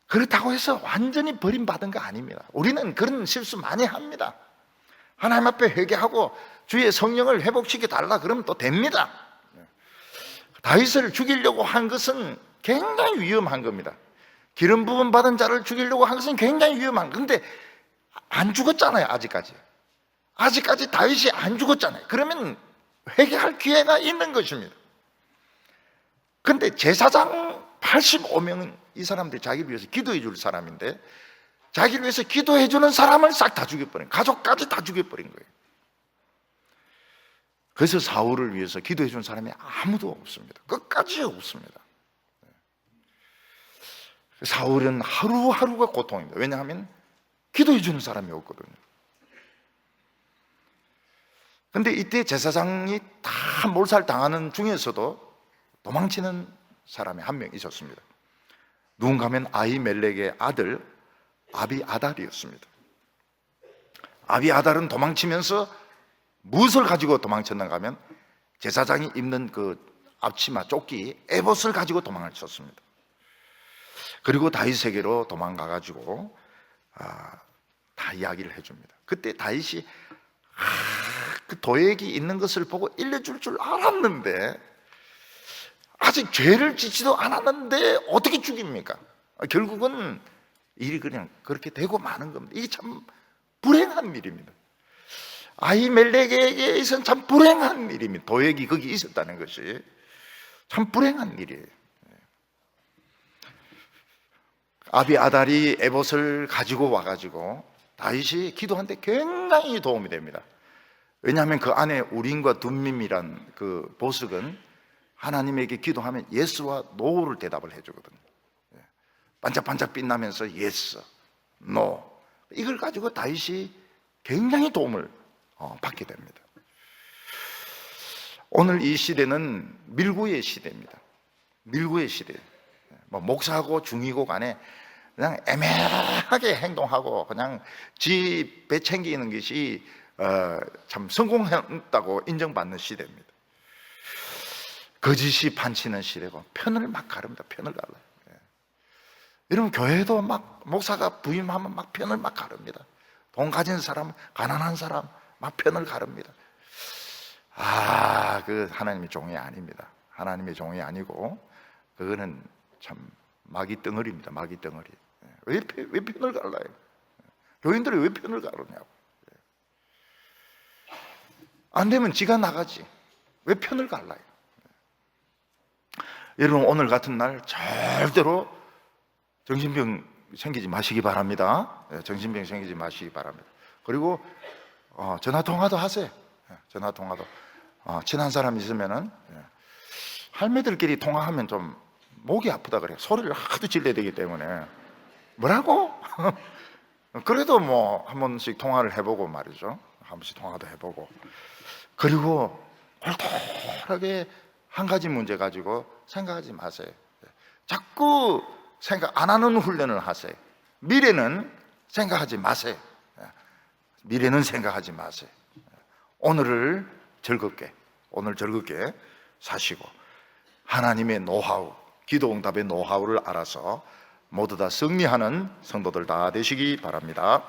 그렇다고 해서 완전히 버림받은 거 아닙니다. 우리는 그런 실수 많이 합니다. 하나님 앞에 회개하고 주의 성령을 회복시켜 달라 그러면 또 됩니다. 다윗을 죽이려고 한 것은 굉장히 위험한 겁니다. 기름 부음 받은 자를 죽이려고 한 것은 굉장히 위험한 건데 안 죽었잖아요. 아직까지 다윗이 안 죽었잖아요. 그러면 회개할 기회가 있는 것입니다. 그런데 제사장 85명은 이 사람들이 자기를 위해서 기도해 줄 사람인데 자기를 위해서 기도해 주는 사람을 싹 다 죽여버린, 가족까지 다 죽여버린 거예요. 그래서 사울을 위해서 기도해 준 사람이 아무도 없습니다. 끝까지 없습니다. 사울은 하루하루가 고통입니다. 왜냐하면 기도해 주는 사람이 없거든요. 그런데 이때 제사장이 다 몰살당하는 중에서도 도망치는 사람이 한 명 있었습니다. 누군가 하면 아히멜렉의 아들 아비아달이었습니다. 아비아달은 도망치면서 무엇을 가지고 도망쳤는가 하면 제사장이 입는 그 앞치마 조끼 에봇을 가지고 도망을 쳤습니다. 그리고 다윗에게로 도망가가지고 다 이야기를 해줍니다. 그때 다윗이 그 도액이 있는 것을 보고 일러줄 줄 알았는데 아직 죄를 짓지도 않았는데 어떻게 죽입니까? 결국은 일이 그냥 그렇게 되고 마는 겁니다. 이게 참 불행한 일입니다. 아히멜렉에게서는 참 불행한 일입니다. 도액이 거기 있었다는 것이 참 불행한 일이에요. 아비아달이 에봇을 가지고 와가지고 다윗이 기도하는데 굉장히 도움이 됩니다. 왜냐하면 그 안에 우림과 둠밈이란 그 보석은 하나님에게 기도하면 예스와 노를 대답을 해주거든요. 반짝반짝 빛나면서 예스, 노, 이걸 가지고 다윗이 굉장히 도움을 받게 됩니다. 오늘 이 시대는 밀고의 시대입니다. 밀고의 시대. 뭐 목사고 중이고 간에 그냥 애매하게 행동하고 그냥 지 배 챙기는 것이 참 성공했다고 인정받는 시대입니다. 거짓이 판치는 시대고 편을 막 가릅니다. 편을 갈라요. 여러분 교회도 막 목사가 부임하면 막 편을 막 가릅니다. 돈 가진 사람, 가난한 사람 막 편을 가릅니다. 그 하나님의 종이 아닙니다. 하나님의 종이 아니고 그거는 참 마귀 덩어리입니다. 마귀 덩어리. 왜 편을 갈라요? 교인들이 왜 편을 가르냐고. 안 되면 지가 나가지. 왜 편을 갈라요? 여러분 오늘 같은 날 절대로 정신병 생기지 마시기 바랍니다. 정신병 생기지 마시기 바랍니다. 그리고 전화통화도 하세요. 전화통화도 친한 사람 있으면은 할매들끼리 통화하면 좀 목이 아프다 그래요. 소리를 하도 질러야 되기 때문에. 뭐라고? 그래도 뭐 한 번씩 통화를 해보고 말이죠. 한 번씩 통화도 해보고. 그리고 똘똘하게 한 가지 문제 가지고 생각하지 마세요. 자꾸 생각 안 하는 훈련을 하세요. 미래는 생각하지 마세요. 미래는 생각하지 마세요. 오늘 즐겁게 사시고 하나님의 노하우, 기도 응답의 노하우를 알아서 모두 다 승리하는 성도들 다 되시기 바랍니다.